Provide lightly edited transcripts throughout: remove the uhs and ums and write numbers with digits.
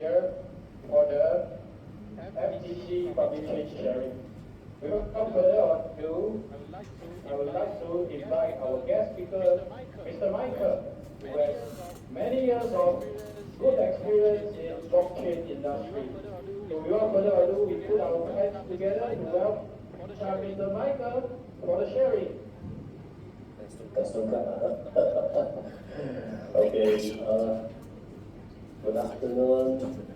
here for the FTC publishing sharing. Without further ado, I would like to invite our guest speaker, Mr. Michael, who has many years of good experience in blockchain industry. So without further ado, we put our hands together to welcome Mr. Michael for the sharing. Okay, good afternoon,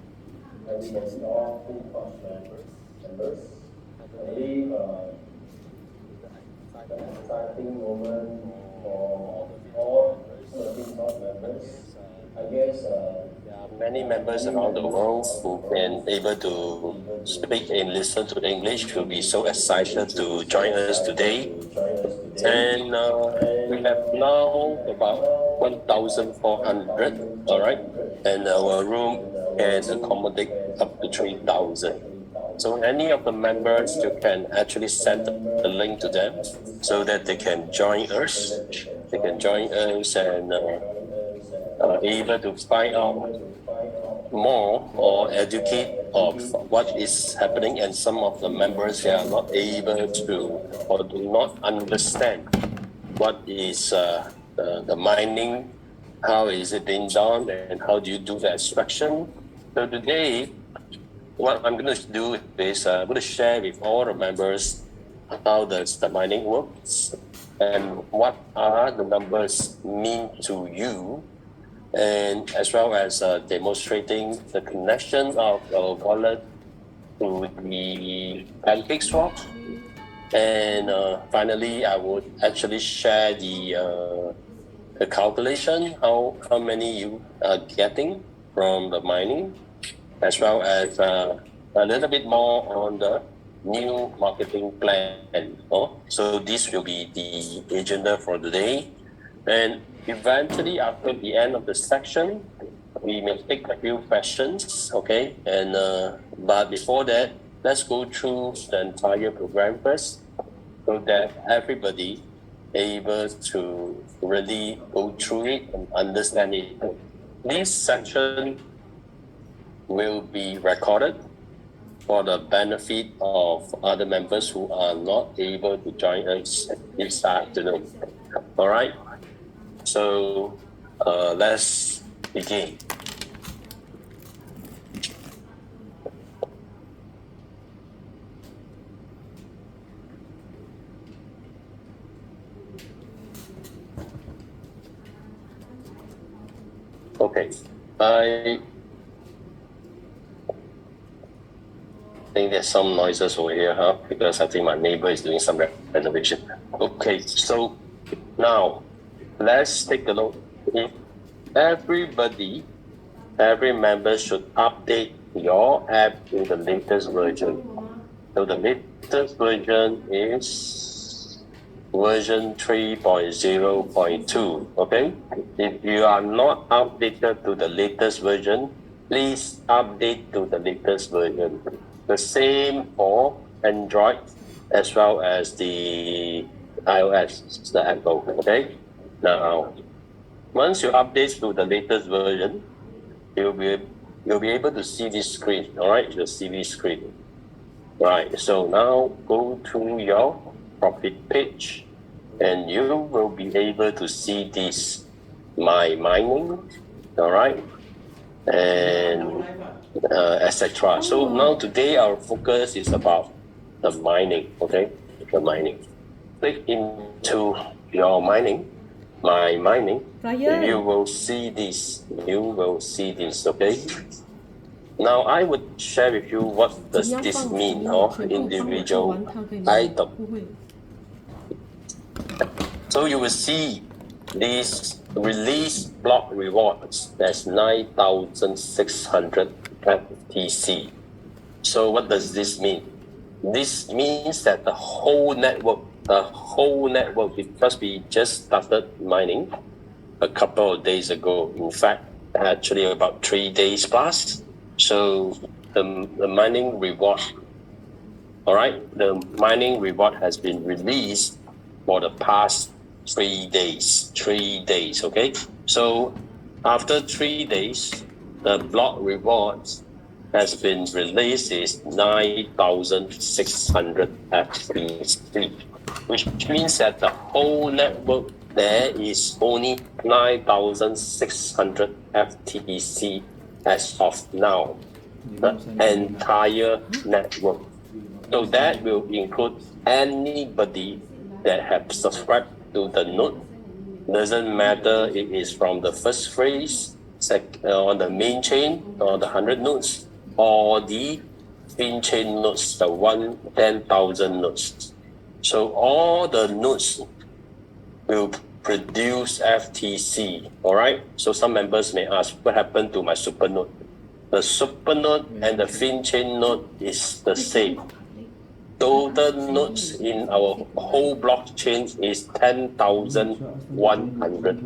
everybody, all Fintoch members. I believe the exciting moment for all Fintoch members. I guess there are many members around the world who can able to speak and listen to English will be so excited to join us today. And we have now about 1,400, all right? And our room can accommodate up to 3,000. So any of the members, you can actually send a link to them so that they can join us. They can join us and able to find out more or educate of what is happening, and some of the members they are not able to or do not understand what is the mining, how is it being done, and how do you do the extraction. So today, what I'm going to do is I'm going to share with all the members how does the mining works and what are the numbers mean to you, and as well as demonstrating the connection of our wallet to the Pancake swap. And finally, I would actually share the calculation, how many you are getting from the mining, as well as a little bit more on the new marketing plan. So this will be the agenda for today. And eventually, after the end of the section, we may take a few questions, okay? And but before that, let's go through the entire program first, so that everybody able to really go through it and understand it. This section will be recorded for the benefit of other members who are not able to join us this afternoon. All right? So let's begin. Okay, I think there's some noises over here, because I think my neighbor is doing some renovation. Okay, so now let's take a look. If every member should update your app to the latest version. So the latest version is version 3.0.2, okay? If you are not updated to the latest version, please update to the latest version. The same for Android as well as the iOS, the Apple, okay? Now, once you update to the latest version, you'll be able to see this screen, all right? The CV screen. Right, so now go to your profit page, and you will be able to see this my mining, all right, and etc. So now today our focus is about the mining, okay, the mining. Click into your mining, my mining. You will see this. Okay. Now I would share with you what does this mean, individual item. So you will see these release block rewards. That's 9,600 FTC. So what does this mean? This means that the whole network, because we just started mining a couple of days ago. In fact, actually about 3 days plus. So the mining reward, all right, the mining reward has been released for the past 3 days. 3 days, okay? So after 3 days, the block rewards has been released is 9,600 FTC, which means that the whole network there is only 9,600 FTC as of now, the entire network. So that will include anybody that have subscribed to the node. Doesn't matter it is from the first phrase, on the main chain, or the 100 nodes, or the fin chain nodes, the 10,000 nodes. So all the nodes will produce FTC, all right? So some members may ask, what happened to my super node? The super node and the fin chain node is the same. Total nodes in our whole blockchain is 10,100.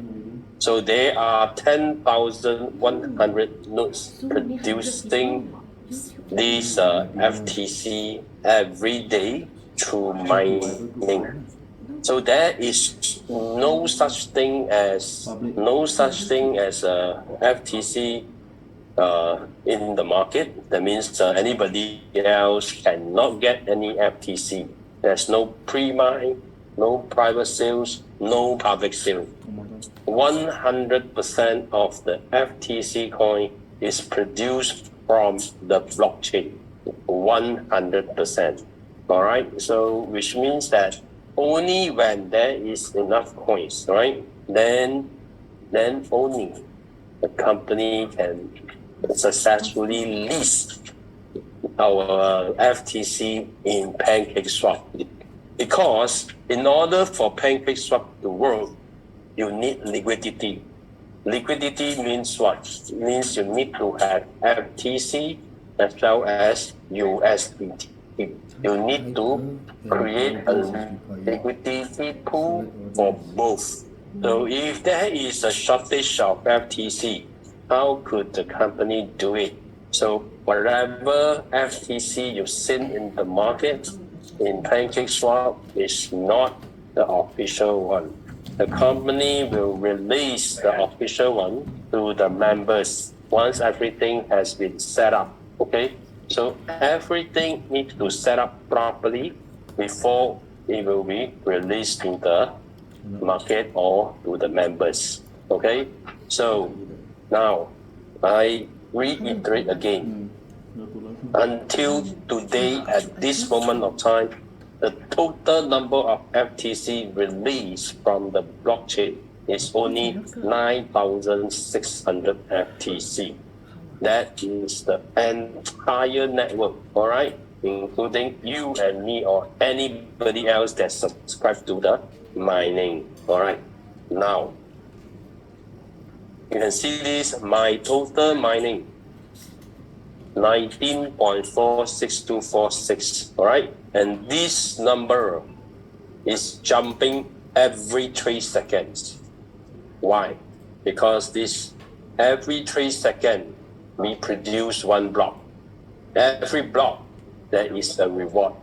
So there are 10,100 nodes producing this FTC every day through mining. So there is no such thing as FTC in the market. That means anybody else cannot get any FTC. There's no pre-mine, no private sales, no public sale. 100% of the FTC coin is produced from the blockchain. 100%. All right. So which means that only when there is enough coins, right? Then only the company can successfully list our FTC in Pancake Swap. Because in order for Pancake Swap to work, you need liquidity. Liquidity means what? It means you need to have FTC as well as USDT. You need to create a liquidity pool for both. So if there is a shortage of FTC, how could the company do it? So whatever FTC you've seen in the market in Pancake Swap is not the official one. The company will release the official one to the members once everything has been set up. Okay, so everything needs to set up properly before it will be released to the market or to the members. Okay, so now I reiterate again. Until today, at this moment of time, the total number of FTC released from the blockchain is only 9,600 FTC. That is the entire network, all right? Including you and me or anybody else that subscribes to the mining, all right? Now, you can see this, my total mining, 19.46246, all right? And this number is jumping every 3 seconds. Why? Because this every 3 seconds, we produce one block. Every block, there is a reward.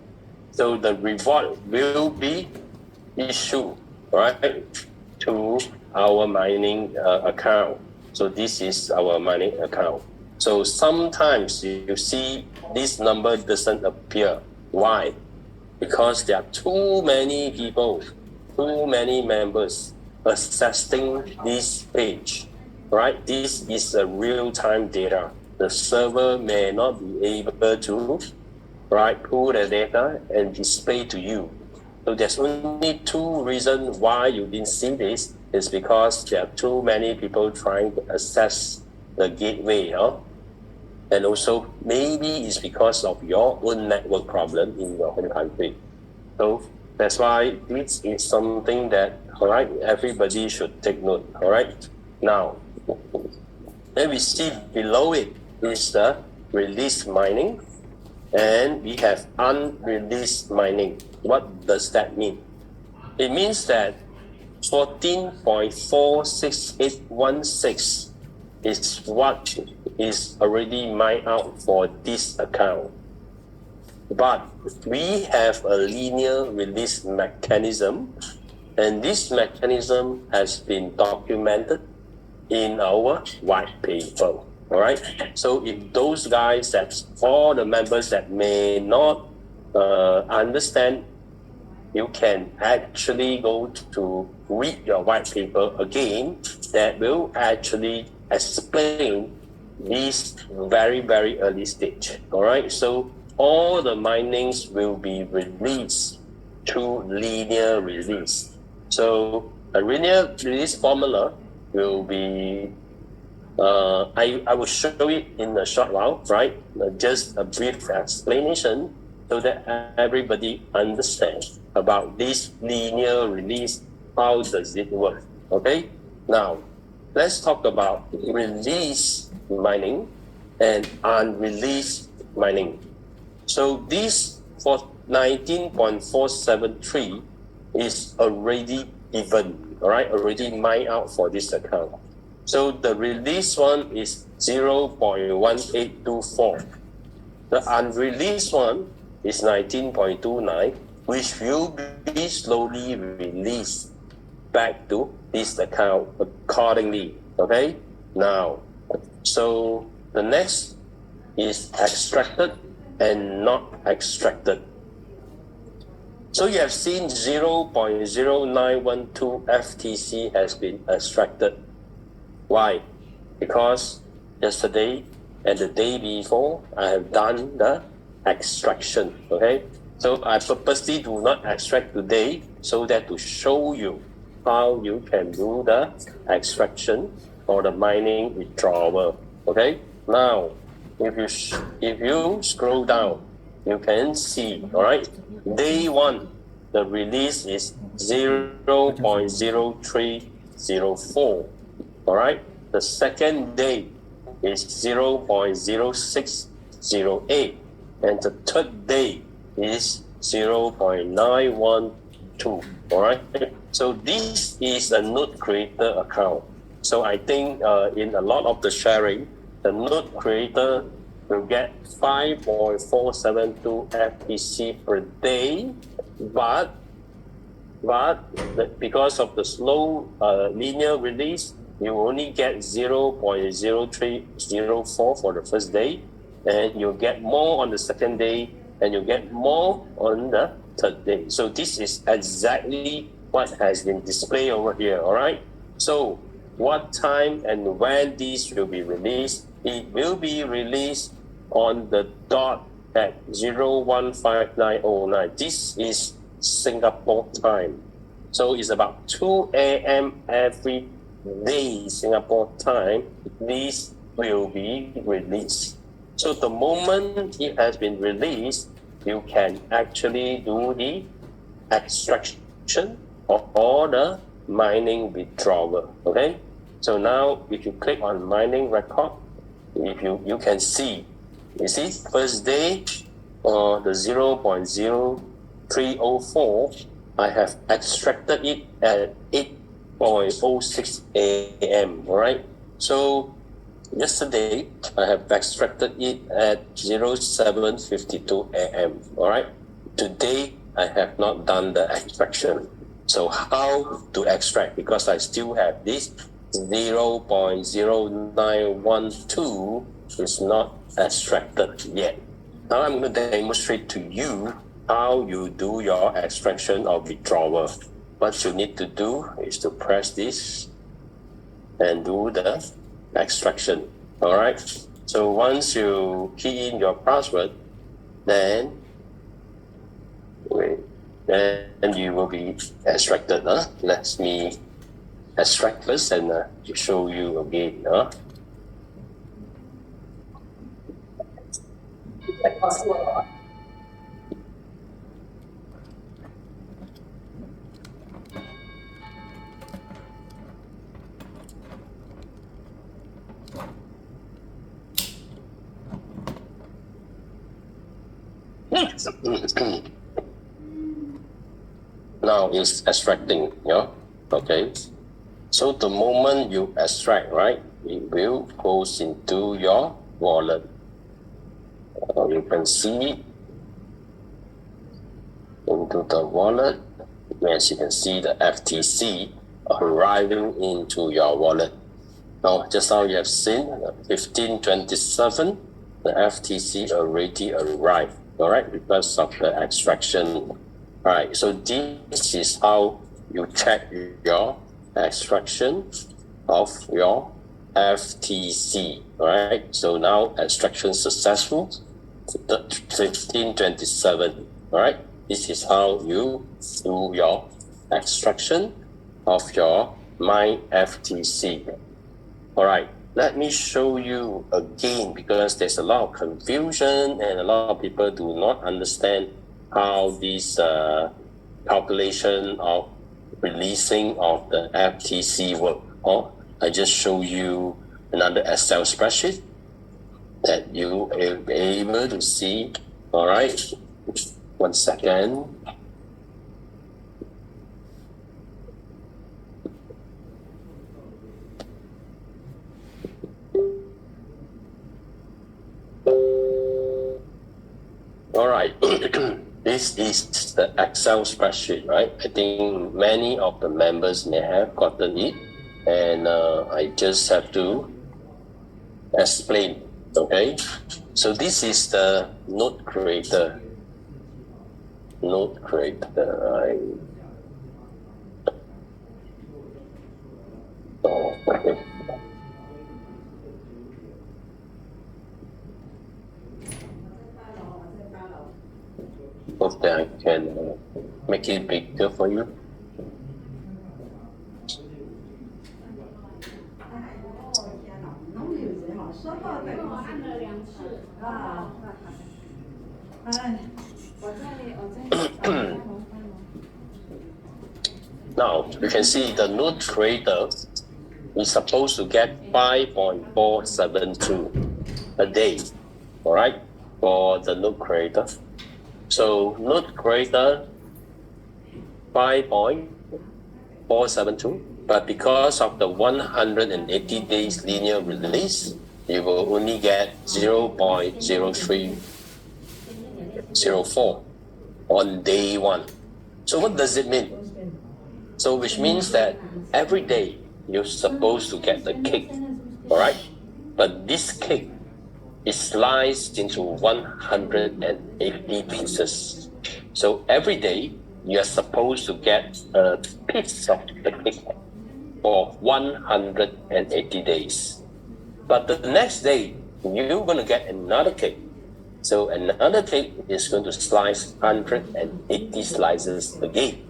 So the reward will be issued, right, to our mining account. So this is our mining account. So sometimes you see this number doesn't appear. Why? Because there are too many people, too many members accessing this page, right? This is a real-time data. The server may not be able to, right, pull the data and display to you. So there's only 2 reasons why you didn't see this. It's because there are too many people trying to access the gateway, and also maybe it's because of your own network problem in your home country. So that's why this is something that, all right, everybody should take note, all right? Now, then we see below it is the released mining, and we have unreleased mining. What does that mean? It means that 14.46816 is what is already mined out for this account. But we have a linear release mechanism, and this mechanism has been documented in our white paper. All right. So if those guys, that's all the members that may not understand, you can actually go to read your white paper again that will actually explain this very, very early stage. All right. So all the minings will be released through linear release. So a linear release formula will be I will show it in a short while, right? Just a brief explanation so that everybody understands about this linear release. How does it work? Okay. Now, let's talk about release mining and unreleased mining. So this for 19.473 is already given, all right? Already mined out for this account. So the released one is 0.1824. The unreleased one is 19.29, which will be slowly released back to this account accordingly. Okay? Now, so the next is extracted and not extracted. So you have seen 0.0912 FTC has been extracted. Why? Because yesterday and the day before, I have done the extraction, okay? So I purposely do not extract today so that to show you how you can do the extraction or the mining withdrawal, okay? Now, if you scroll down, you can see, all right? Day one, the release is 0.0304. All right. The second day is 0.0608, and the third day is 0.912. All right. So this is a node creator account. So I think in a lot of the sharing, the node creator will get 5.472 FTC per day, but because of the slow linear release, you only get 0.0304 for the first day, and you get more on the second day, and you get more on the third day. So this is exactly what has been displayed over here, all right? So what time and when this will be released? It will be released on the dot at 015909. This is Singapore time. So it's about 2 a.m. every day Singapore time. This will be released. So the moment it has been released, you can actually do the extraction or the mining withdrawal. Okay. So now if you click on mining record, if you can see, you see first day the 0.0304, I have extracted it at 8.06 a.m. All right. So yesterday I have extracted it at 0752 a.m. All right. Today I have not done the extraction. So how to extract? Because I still have this 0.0912 is not extracted yet. Now I'm going to demonstrate to you how you do your extraction or withdrawal. What you need to do is to press this and do the extraction. All right. So once you key in your password, then you will be extracted. Let me extract first and show you again. Now it's extracting, yeah. Okay. So the moment you extract, right, it will go into your wallet. You can see into the wallet. As you can see, the FTC arriving into your wallet. Now, just now you have seen 1527, the FTC already arrived, all right, because of the extraction. All right, so this is how you check your extraction of your FTC, all right? So now extraction successful, 1527, all right? This is how you do your extraction of your My FTC. All right, let me show you again because there's a lot of confusion and a lot of people do not understand how this calculation of releasing of the FTC work. I just show you another Excel spreadsheet that you will be able to see. All right, 1 second. All right, this is the Excel spreadsheet, right? I think many of the members may have gotten it, and I just have to explain, okay? So this is the note creator. Note creator, right? Oh, okay. Hope that I can make it bigger for you. Now, you can see the node creator is supposed to get 5.472 a day, all right, for the node creator. So node creator 5.472, but because of the 180 days linear release, you will only get 0.0304 on day one. So what does it mean? So which means that every day you're supposed to get the cake, all right? But this cake is sliced into 180 pieces. So every day you're supposed to get a piece of the cake for 180 days. But the next day, you're going to get another cake. So another cake is going to slice 180 slices again.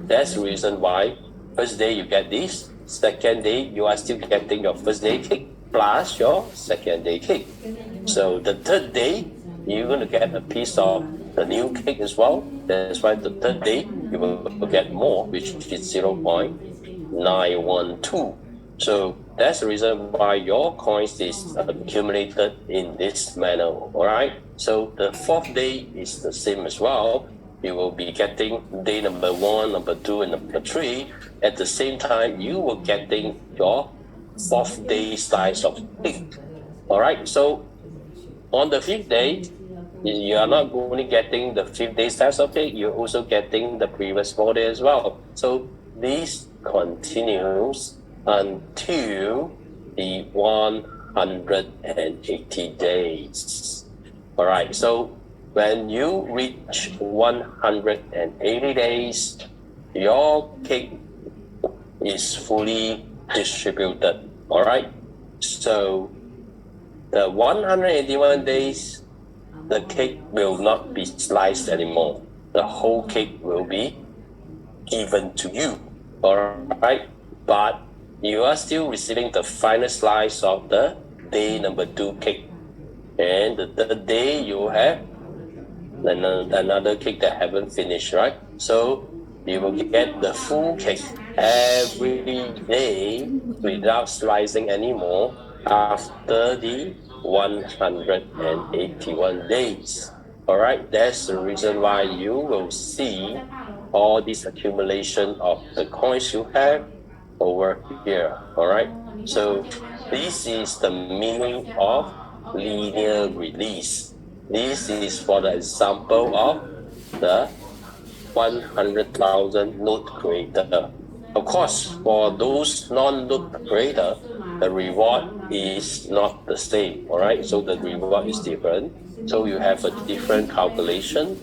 That's the reason why first day you get this, second day you are still getting your first day cake plus your second day cake. So the third day, you're going to get a piece of the new cake as well. That's why the third day you will get more, which is 0.912. So that's the reason why your coins is accumulated in this manner, all right? So the fourth day is the same as well. You will be getting day number 1, number 2, and number 3. At the same time, you will getting your fourth day slice of cake, all right? So on the fifth day, you are not only getting the fifth day slice of cake, you're also getting the previous 4 days as well. So this continues until the 180 days. All right, so when you reach 180 days, your cake is fully distributed. All right, so the 181 days, the cake will not be sliced anymore. The whole cake will be given to you. All right, but you are still receiving the final slice of the day number 2 cake. And the third day you have another cake that haven't finished, right? So you will get the full cake every day without slicing anymore after the 181 days. All right, that's the reason why you will see all this accumulation of the coins you have over here. All right, so this is the meaning of linear release. This is for the example of the 100,000 node creator. Of course, for those non-node creator, the reward is not the same, all right? So the reward is different. So you have a different calculation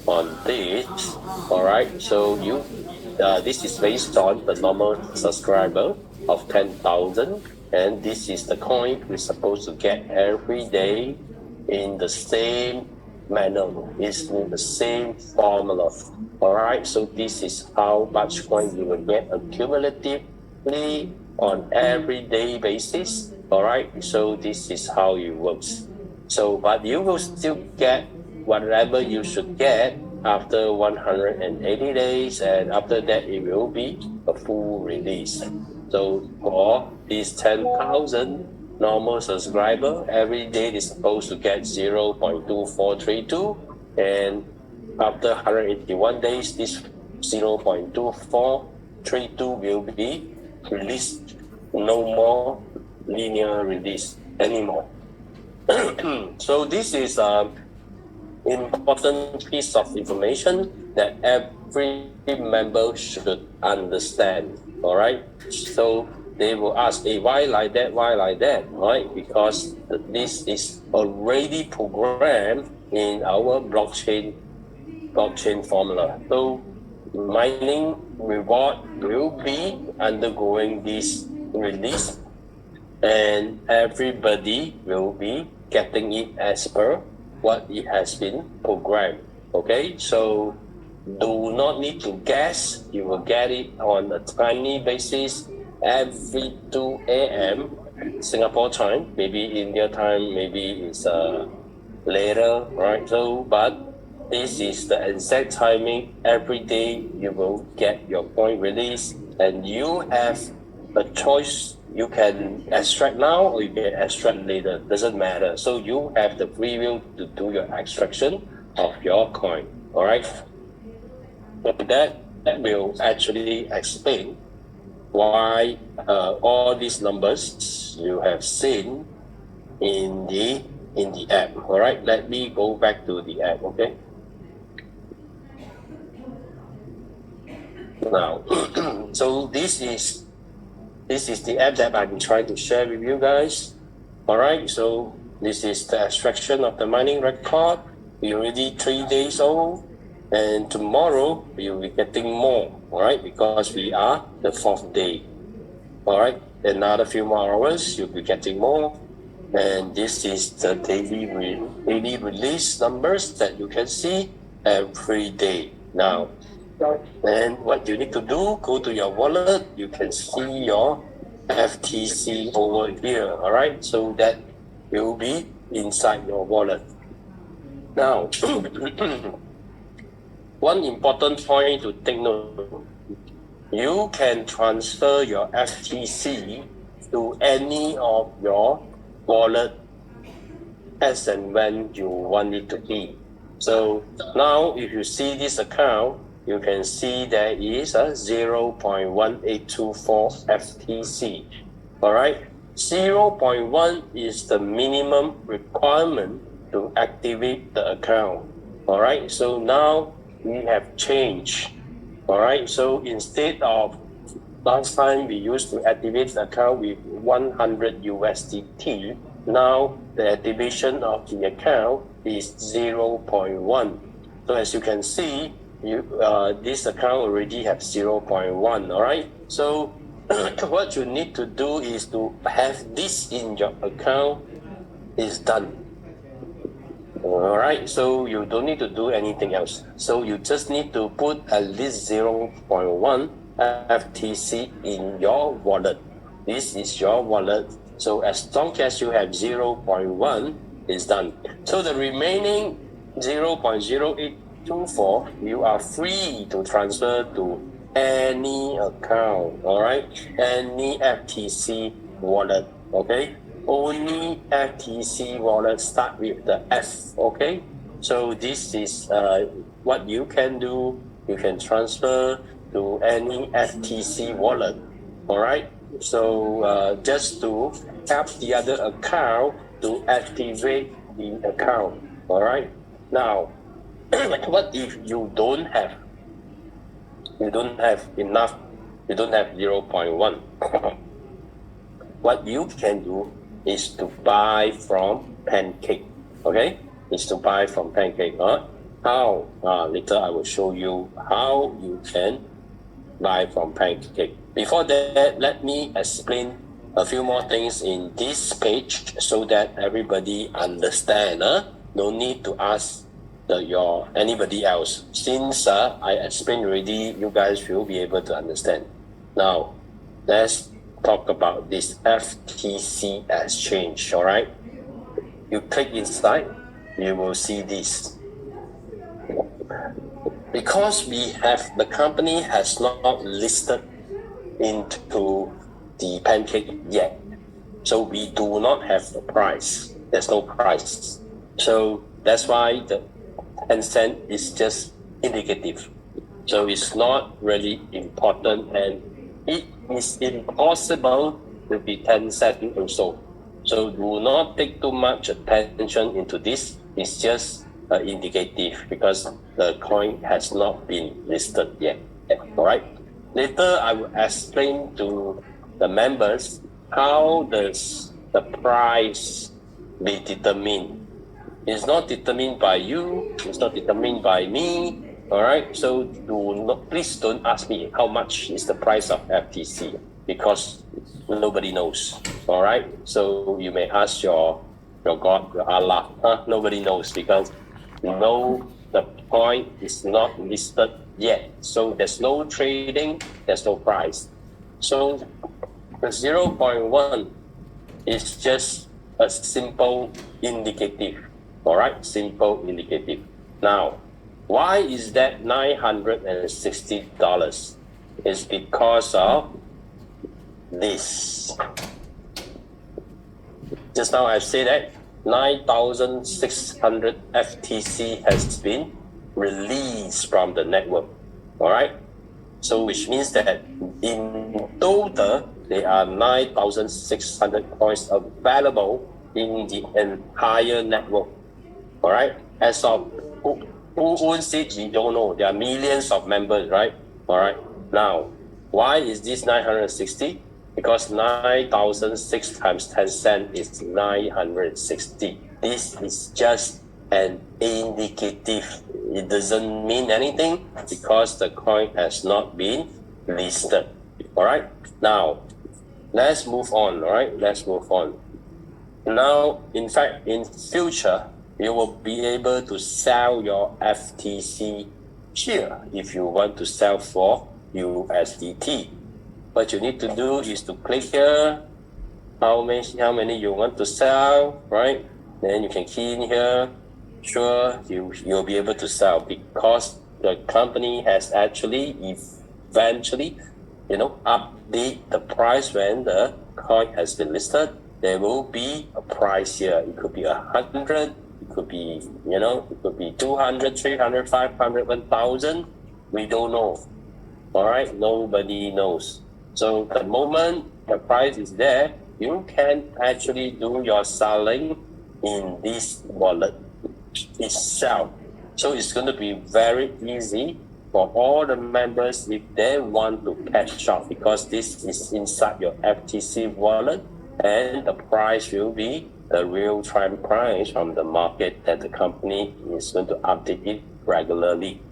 on this, all right? So this is based on the normal subscriber of 10,000, and this is the coin we're supposed to get every day in the same manner. It's in the same formula, all right? So this is how much coin you will get accumulatively on everyday basis, all right? So this is how it works. So, but you will still get whatever you should get after 180 days, and after that it will be a full release. So for these 10,000 normal subscriber, every day is supposed to get 0.2432, and after 181 days, this 0.2432 will be released. No more linear release anymore. So this is important piece of information that every member should understand. All right. So they will ask, hey, why like that? Why like that? Right? Because this is already programmed in our blockchain formula. So mining reward will be undergoing this release, and everybody will be getting it as per what it has been programmed. Okay, so do not need to guess. You will get it on a timely basis every 2 a.m. Singapore time, maybe India time, maybe it's later, right? So, but this is the exact timing. Every day you will get your coin release, and you have a choice. You can extract now or you can extract later. Doesn't matter. So you have the free will to do your extraction of your coin. All right. So that will actually explain why all these numbers you have seen in the app. All right. Let me go back to the app. Okay. Now, so this is the app that I'm trying to share with you guys. All right, so this is the extraction of the mining record. We're already 3 days old, and tomorrow we will be getting more, all right, because we are the 4th day. All right, another few more hours, you'll be getting more. And this is the daily release numbers that you can see every day. Now, and what you need to do, go to your wallet, you can see your FTC over here, all right? So that will be inside your wallet. Now, one important point to take note, you can transfer your FTC to any of your wallet as and when you want it to be. So now if you see this account, you can see there is a 0.1824 FTC. All right, 0.1 is the minimum requirement to activate the account. All right, so now we have changed. All right, so instead of last time we used to activate the account with 100 USDT, now the activation of the account is 0.1. So as you can see, this account already have 0.1, all right? So what you need to do is to have this in your account is done. All right, so you don't need to do anything else. So you just need to put at least 0.1 FTC in your wallet. This is your wallet. So as long as you have 0.1, it's done. So the remaining 0.0824, you are free to transfer to any account, all right? Any FTC wallet, okay? Only FTC wallet start with the F, okay? So this is what you can do. You can transfer to any FTC wallet, all right? So just to help the other account to activate the account, all right? Now, what if you don't have enough, you don't have 0.1? what you can do is to buy from Pancake. Okay, is to buy from Pancake. How? Later I will show you how you can buy from Pancake. Before that, let me explain a few more things in this page so that everybody understand. No need to ask anybody else. Since I explained already, you guys will be able to understand. Now, let's talk about this FTC exchange. All right, you click inside, you will see this. Because the company has not listed into the Pancake yet, so we do not have the price. There's no price. So that's why the 10 cent is just indicative. So it's not really important, and it is impossible to be 10 cent or so. So do not take too much attention into this. It's just indicative because the coin has not been listed yet. All right. Later, I will explain to the members how does the price be determined. It's not determined by you. It's not determined by me. All right. So please don't ask me how much is the price of FTC because nobody knows. All right. So you may ask your God, your Allah. Nobody knows because the coin is not listed yet. So there's no trading. There's no price. So the 0.1 is just a simple indicative. All right, simple indicative. Now, why is that $960? It's because of this. Just now I said that 9,600 FTC has been released from the network. All right. So which means that in total, there are 9,600 coins available in the entire network. All right. As of who owns it, we don't know. There are millions of members, right? All right. Now, why is this 960? Because 9,006 times 10 cents is 960. This is just an indicative. It doesn't mean anything because the coin has not been listed. All right. Now, let's move on. All right. Let's move on. Now, in fact, in future, you will be able to sell your FTC here if you want to sell for USDT. What you need to do is to click here, how many you want to sell, right? Then you can key in here. Sure, you'll be able to sell because the company has actually eventually, update the price when the coin has been listed. There will be a price here. It could be 100. It could be, it could be 200, 300, 500, 1,000. We don't know. All right, nobody knows. So the moment the price is there, you can actually do your selling in this wallet itself. So it's going to be very easy for all the members if they want to catch up because this is inside your FTC wallet and the price will be the real-time price from the market that the company is going to update it regularly.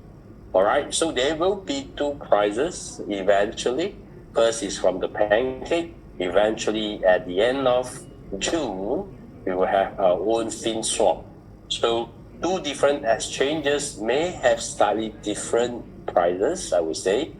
All right, so there will be two prices eventually. First is from the Pancake. Eventually, at the end of June, we will have our own Fintoch. So two different exchanges may have slightly different prices, I would say,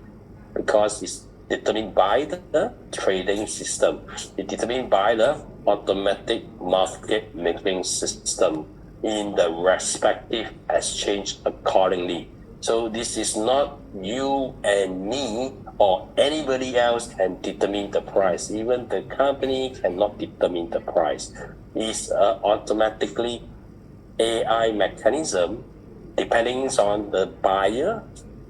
because it's determined by the trading system. It's determined by the automatic market making system in the respective exchange accordingly. So this is not you and me or anybody else can determine the price. Even the company cannot determine the price. It's automatically AI mechanism depending on the buyer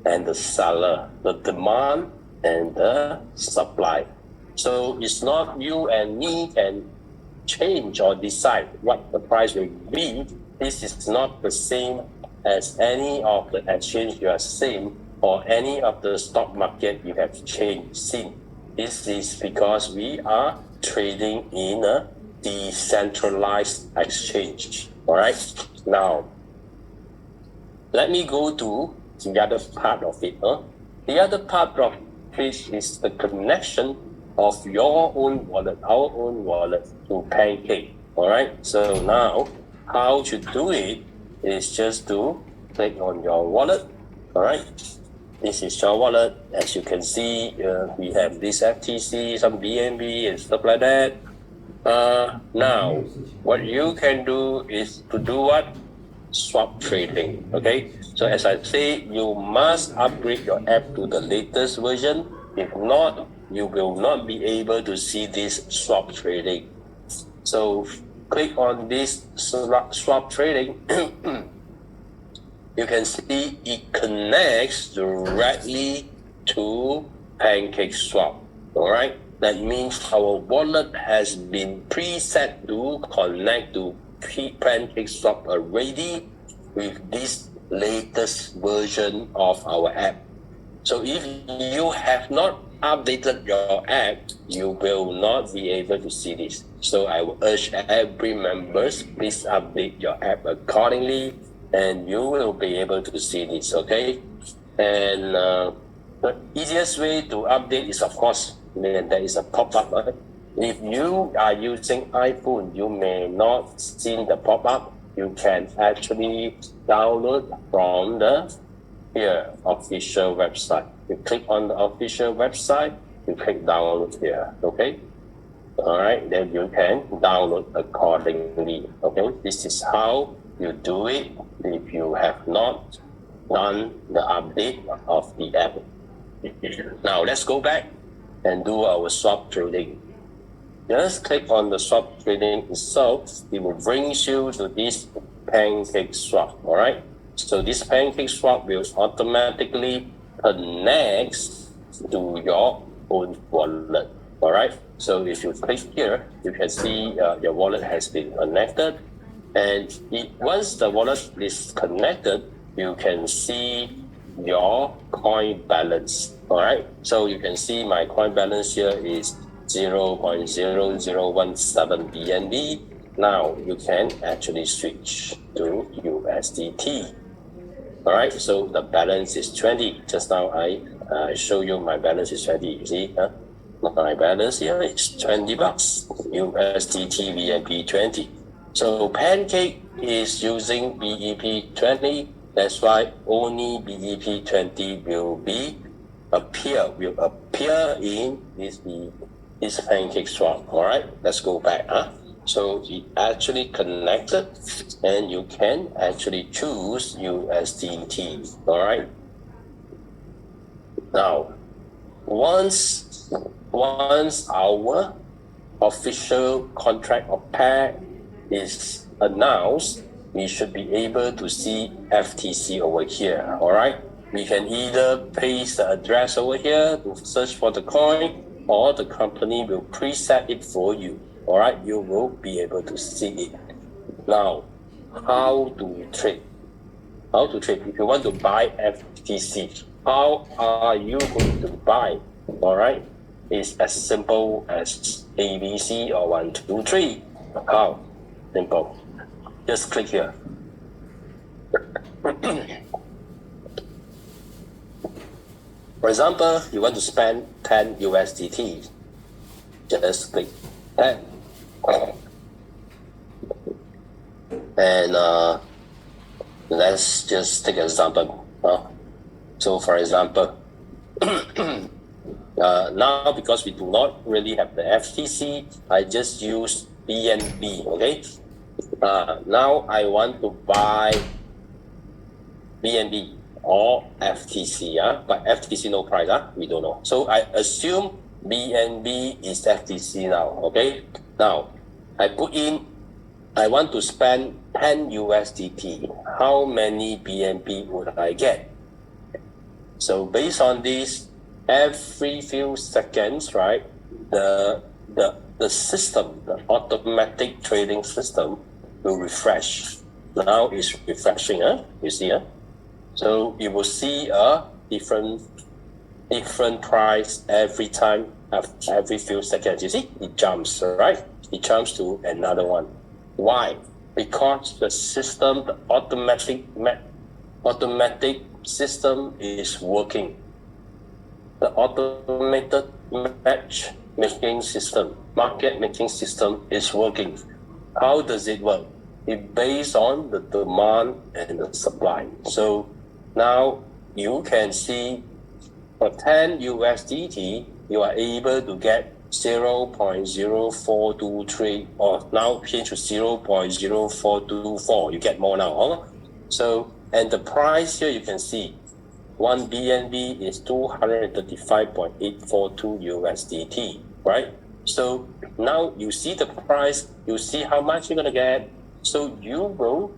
and the seller, the demand and the supply. So it's not you and me can change or decide what the price will be. This is not the same as any of the exchange you are seeing or any of the stock market you have seen. This is because we are trading in a decentralized exchange. All right. Now, let me go to the other part of it. The other part of it is the connection of your own wallet, our own wallet, to Pancake. All right. So now, how to do it is just to click on your wallet. All right. This is your wallet. As you can see, we have this FTC, some BNB and stuff like that. Now, what you can do is to do what? Swap trading. Okay. So as I say, you must upgrade your app to the latest version. If not, you will not be able to see this swap trading. So click on this swap trading. You can see it connects directly to Pancake Swap. All right. That means our wallet has been preset to connect to Pancake Swap already with this latest version of our app. So if you have not updated your app, you will not be able to see this. So I will urge every members, please update your app accordingly, and you will be able to see this. Okay. And the easiest way to update is, of course, there is a pop-up. Right? If you are using iPhone, you may not see the pop-up. You can actually download from the official website. You click on the official website, you click download here. Okay. All right. Then you can download accordingly. Okay. This is how you do it if you have not done the update of the app. Now let's go back and do our swap trading. Just click on the swap trading itself. It will bring you to this Pancake Swap. All right. So this Pancake Swap will automatically connect to your own wallet. All right. So if you click here, you can see your wallet has been connected. And once the wallet is connected, you can see your coin balance. All right. So you can see my coin balance here is 0.0017 BNB. Now you can actually switch to USDT. All right. So the balance is 20. Just now I show you my balance is 20. You see, my balance here is 20 bucks. USDT BNB 20. So Pancake is using BEP20. That's why only BEP20 will appear in this Pancake Swap. All right, let's go back. So it actually connected, and you can actually choose USDT. All right. Now, once our official contract of pair is announced, we should be able to see FTC over here. All right. We can either paste the address over here to search for the coin, or the company will preset it for you. All right. You will be able to see it. Now, how to trade? How to trade? If you want to buy FTC, how are you going to buy? All right. It's as simple as ABC or 1, 2, 3. How? Simple. Just click here. For example, you want to spend 10 USDT. Just click 10. And let's just take an example. So for example, now because we do not really have the FTC, I just use BNB. Okay. Now I want to buy BNB or FTC. But FTC no price. We don't know. So I assume BNB is FTC now. Okay. Now I put in, I want to spend 10 USDT. How many BNB would I get? So based on this, every few seconds, right, the system, the automatic trading system will refresh. Now it's refreshing, you see, So you will see a different price every time every few seconds. You see, it jumps, right? It jumps to another one. Why? Because the system, the automatic system is working. The automated market making system is working. How does it work? It based on the demand and the supply. So now you can see for 10 USDT, you are able to get 0.0423 or now change to 0.0424. You get more now. Huh? So, and the price here you can see 1 BNB is 235.842 USDT, right? So now you see the price, you see how much you're going to get. So you will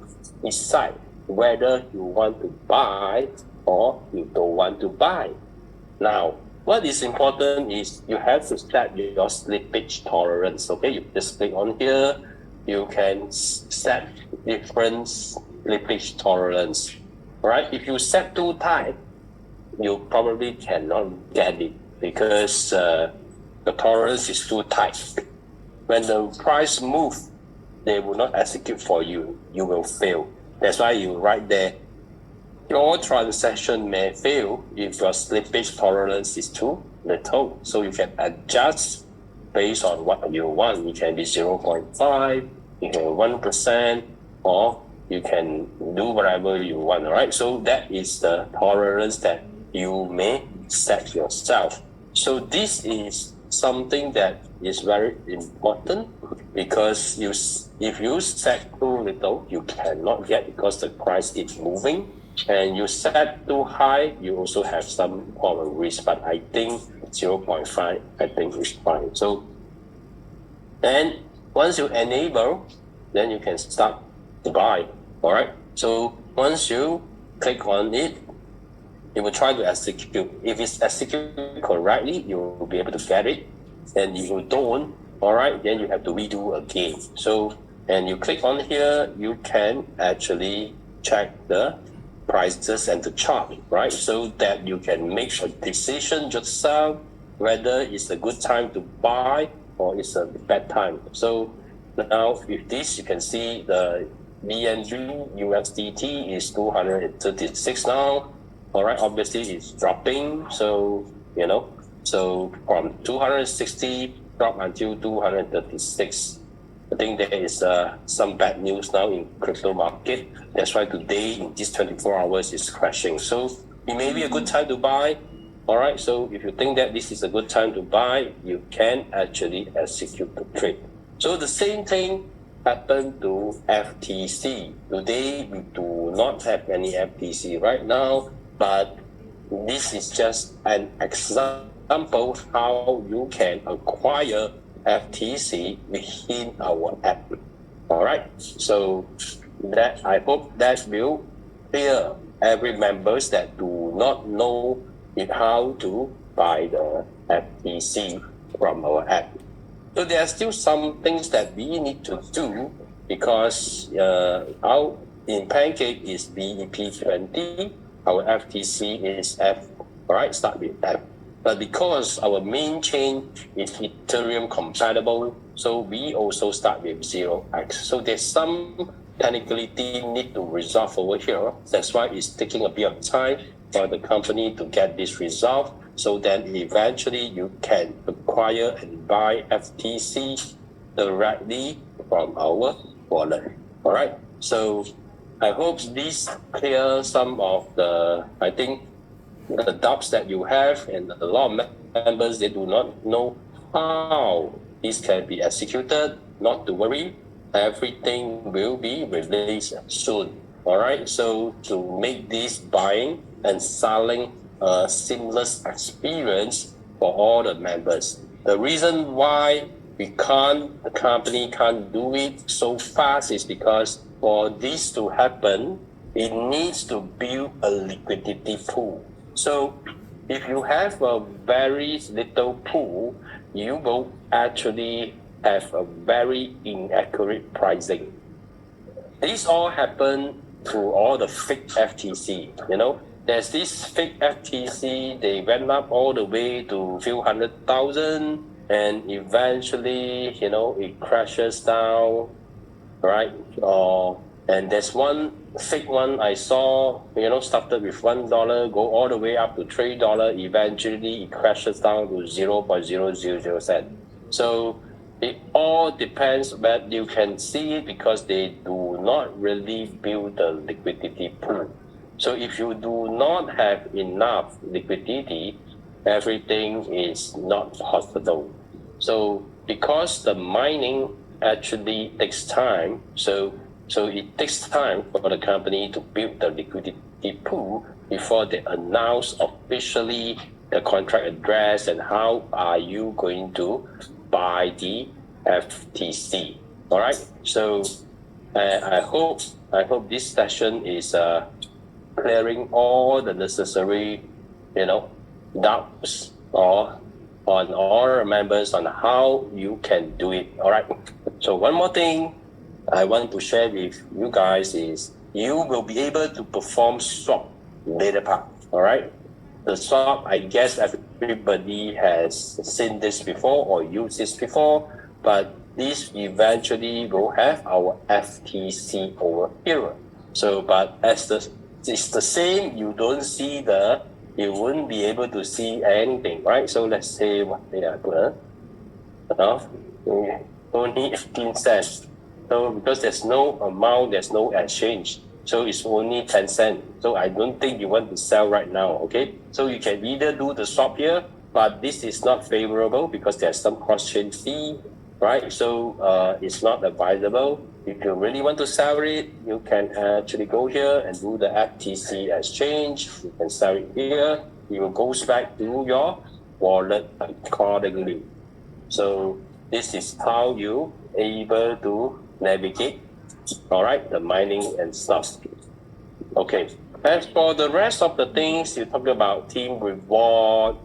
decide whether you want to buy or you don't want to buy. Now, what is important is you have to set your slippage tolerance. Okay, you just click on here. You can set different slippage tolerance. Right? If you set too tight, you probably cannot get it because the tolerance is too tight. When the price moves, they will not execute for you. You will fail. That's why you write there. Your transaction may fail if your slippage tolerance is too little. So you can adjust based on what you want. It can be 0.5, you can 1%, or you can do whatever you want, right? So that is the tolerance that you may set yourself. So this is something that is very important because if you set too little, you cannot get because the price is moving. And you set too high, you also have some form of risk, but I think 0.5, I think is fine. So, and once you enable, then you can start to buy, all right? So once you click on it, it will try to execute. If it's executed correctly, you will be able to get it. And if you don't, all right, then you have to redo again. So, and you click on here, you can actually check the prices and the chart, right? So that you can make a decision yourself whether it's a good time to buy or it's a bad time. So now with this, you can see the BNB USDT is 236 now. All right, obviously it's dropping. So, you know, so from 260 drop until 236. I think there is some bad news now in crypto market. That's why today in these 24 hours is crashing. So it may be a good time to buy. All right. So if you think that this is a good time to buy, you can actually execute the trade. So the same thing happened to FTC. Today we do not have any FTC right now, but this is just an example how you can acquire FTC within our app. All right. So that I hope that will clear every members that do not know how to buy the FTC from our app. So there are still some things that we need to do because our in Pancake is BEP20, our FTC is F. All right, start with F. But because our main chain is Ethereum compatible, so we also start with 0x. So there's some technicality need to resolve over here. That's why it's taking a bit of time for the company to get this resolved. So then eventually you can acquire and buy FTC directly from our wallet. All right. So I hope this clears some of the, I think, the doubts that you have, and a lot of members, they do not know how this can be executed. Not to worry, everything will be released soon. All right, so to make this buying and selling a seamless experience for all the members. The reason why the company can't do it so fast is because for this to happen, it needs to build a liquidity pool. So if you have a very little pool, you will actually have a very inaccurate pricing. This all happened to all the fake FTC, you know. there's this fake FTC, they went up all the way to few 100,000, and eventually, it crashes down, right? And there's one fake one I saw, started with $1, go all the way up to $3. Eventually, it crashes down to 0.000 cent. So it all depends, but you can see it because they do not really build the liquidity pool. So if you do not have enough liquidity, everything is not possible. So because the mining actually takes time, so it takes time for the company to build the liquidity pool before they announce officially the contract address and how are you going to buy the FTC. All right. So I hope this session is clearing all the necessary, doubts or on all members on how you can do it. All right. So one more thing I want to share with you guys is you will be able to perform swap later part. All right. The swap, I guess everybody has seen this before or used this before, but this eventually will have our FTC over here. So, but as it's the same, you don't see you wouldn't be able to see anything, right? So let's say what they are put, only 15 cents. So because there's no amount, there's no exchange. So it's only 10 cents. So I don't think you want to sell right now, okay? So you can either do the swap here, but this is not favorable because there's some cross-chain fee, right? So it's not advisable. If you really want to sell it, you can actually go here and do the FTC exchange. You can sell it here. It will go back to your wallet accordingly. So this is how you able to navigate, all right, the mining and stuff. Okay. As for the rest of the things, you talk about team reward,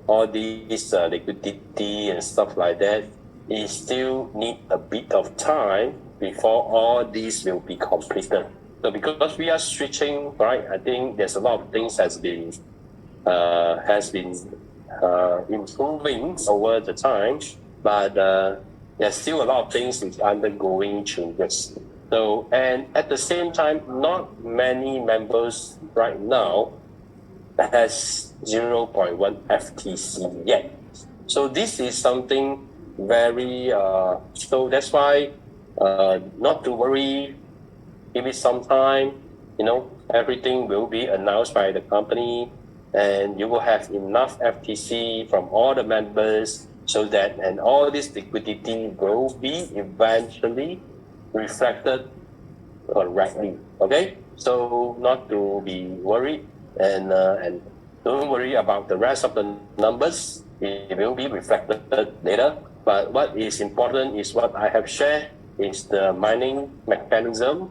all these liquidity and stuff like that. It still need a bit of time before all these will be completed. So because we are switching, right, I think there's a lot of things has been improving over the time, but there's still a lot of things is undergoing changes. So, and at the same time, not many members right now has 0.1 FTC yet. So this is something very, so that's why not to worry, give it some time, everything will be announced by the company and you will have enough FTC from all the members so that, and all this liquidity will be eventually reflected correctly. Okay, so not to be worried and don't worry about the rest of the numbers. It will be reflected later. But what is important is what I have shared is the mining mechanism,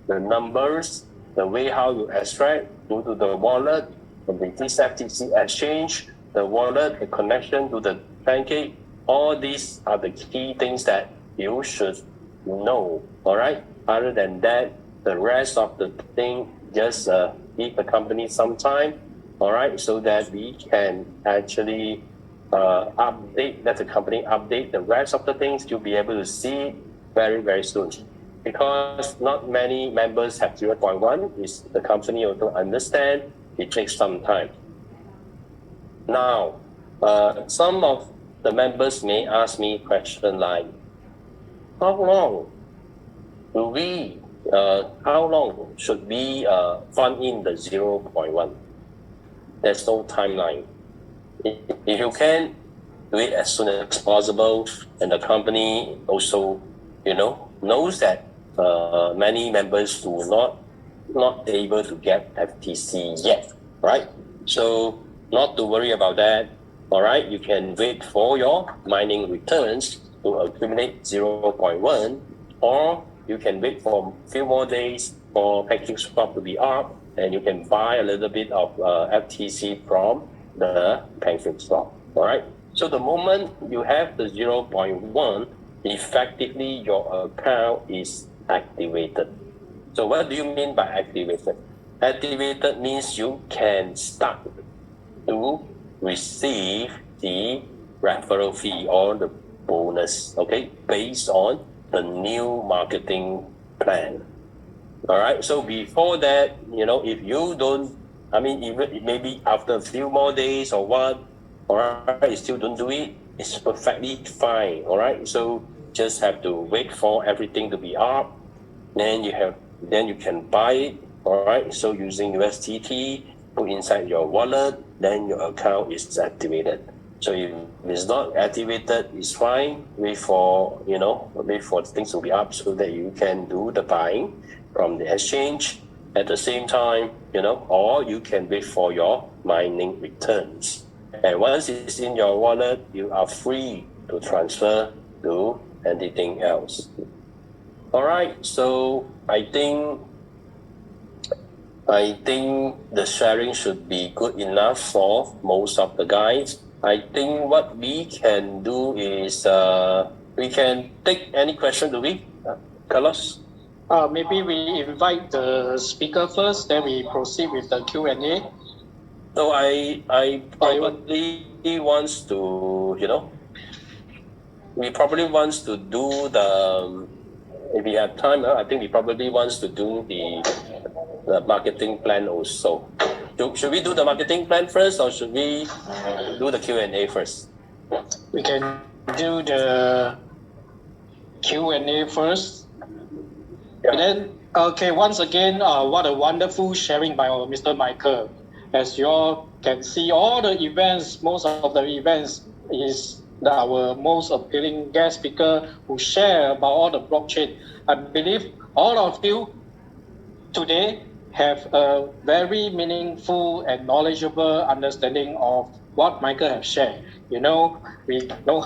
the numbers, the way how you extract due to the wallet, the FTC exchange, the wallet, the connection to the Pancake. All these are the key things that you should know. All right. Other than that, the rest of the thing just give the company some time. All right, so that we can actually let the company update the rest of the things. You'll be able to see very, very soon. Because not many members have 0.1, is the company also understand it takes some time. Now, some of the members may ask me a question like, how long should we fund in the 0.1? There's no timeline. If you can do it as soon as possible, and the company also, knows that many members do not able to get FTC yet, right? So not to worry about that. All right, you can wait for your mining returns to accumulate 0.1, or you can wait for a few more days for Pancake swap to be up, and you can buy a little bit of FTC from the Pancake swap. All right. So the moment you have the 0.1, effectively your account is activated. So what do you mean by activated? activated means you can start to receive the referral fee or the bonus, okay, based on the new marketing plan. All right. So before that, if you don't, even maybe after a few more days or what, all right, you still don't do it, it's perfectly fine. All right. So just have to wait for everything to be up. Then you can buy it. All right. So using USDT, put inside your wallet, then your account is activated. So if it's not activated, it's fine. Wait for things to be up so that you can do the buying from the exchange at the same time, or you can wait for your mining returns. And once it's in your wallet, you are free to transfer to anything else. All right, so I think the sharing should be good enough for most of the guys. I think what we can do is we can take any question, do we, Carlos? Maybe we invite the speaker first, then we proceed with the Q&A. So I probably wants to, we probably wants to do the, if we have time, I think we probably wants to do the marketing plan also. Should we do the marketing plan first, or should we do the Q&A first? We can do the Q&A first. Yeah. And then, okay, once again, what a wonderful sharing by our Mr. Michael. As you all can see, all the events, most of the events is our most appealing guest speaker who share about all the blockchain. I believe all of you today have a very meaningful and knowledgeable understanding of what Michael has shared. We know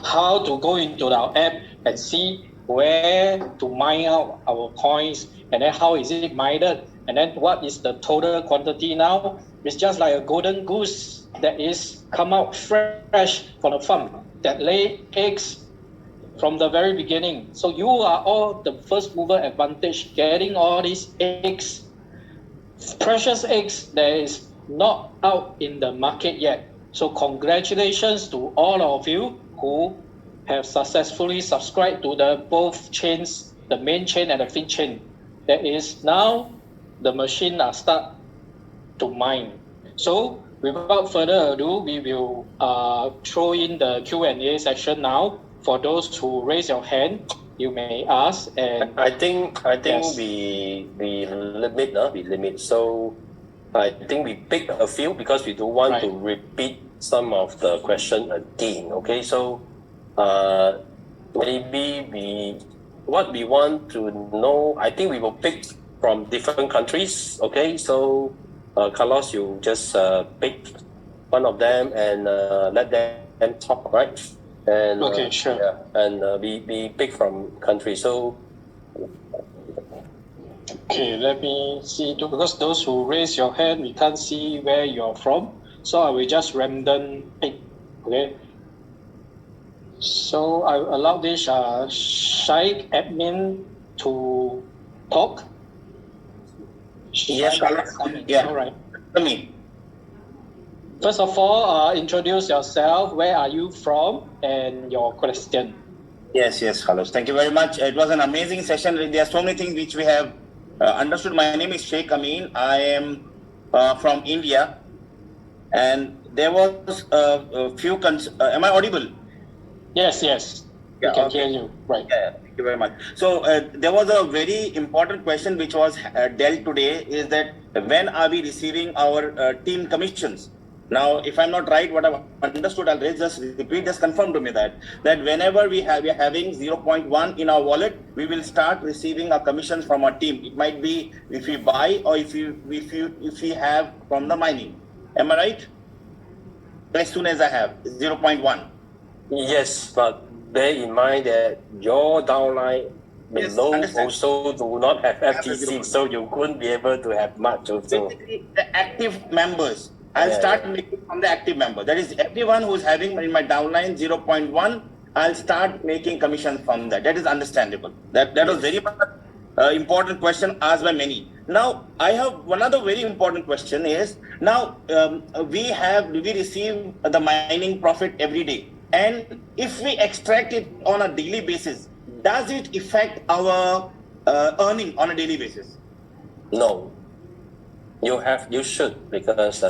how to go into our app and see where to mine out our coins, and then how is it mined, and then what is the total quantity now. It's just like a golden goose that is come out fresh from the farm, that lay eggs from the very beginning. So you are all the first mover advantage, getting all these eggs, precious eggs that is not out in the market yet. So congratulations to all of you who have successfully subscribed to the both chains, the main chain and the fin chain. That is now the machine are start to mine. So without further ado, we will throw in the Q&A section now. For those who raise your hand, you may ask. And I think yes. we limit. So I think we pick a few because we don't want to repeat some of the question again. Okay, so maybe what we want to know, I think we will pick from different countries. Okay, so Carlos, you just pick one of them and let them talk, right? And okay, sure. Yeah, and we pick from countries. So okay, let me see. Because those who raise your hand, we can't see where you're from. So I will just random pick. Okay. So I allow this Shaikh admin to talk. Yes, Carlos. Yeah. All right. Me. First of all, introduce yourself. Where are you from, and your question? Yes, Carlos. Thank you very much. It was an amazing session. There are so many things which we have understood. My name is Sheikh Amin. I am from India, and there was a few. Am I audible? Yes. Yeah, I can hear you. Right. Yeah, thank you very much. So there was a very important question which was dealt today, is that when are we receiving our team commissions? Now, if I'm not right, what I've understood, I'll just repeat, just confirm to me that whenever we are having 0.1 in our wallet, we will start receiving our commissions from our team. It might be if we buy or if we have from the mining. Am I right? As soon as I have 0.1. yes, but bear in mind that your downline below also do not have FTC, so you couldn't be able to have much also. Basically, the active members. I'll start making from the active member. That is, everyone who's having in my downline 0.1, I'll start making commissions from that. That is understandable. That was very much important question asked by many. Now, I have one other very important question is, now we receive the mining profit every day. And if we extract it on a daily basis, does it affect our earning on a daily basis? No. You should, because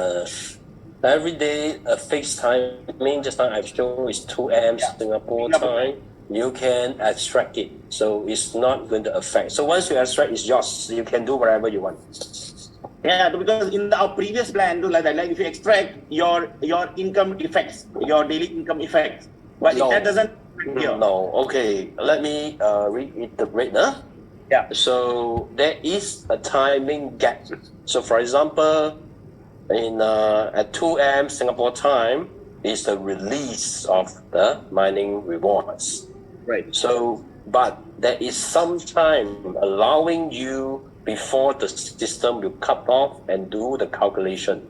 every day a fixed timing, just now I've shown is 2 a.m. Singapore time. You can extract it, so it's not going to affect. So once you extract, it's yours. You can do whatever you want. Yeah, because in our previous plan, like if you extract your income effects, your daily income effects, but No. that doesn't. No. Okay, let me reiterate. Yeah. So there is a timing gap. So for example, in at 2 a.m. Singapore time is the release of the mining rewards. Right. So, but there is some time allowing you before the system will cut off and do the calculation.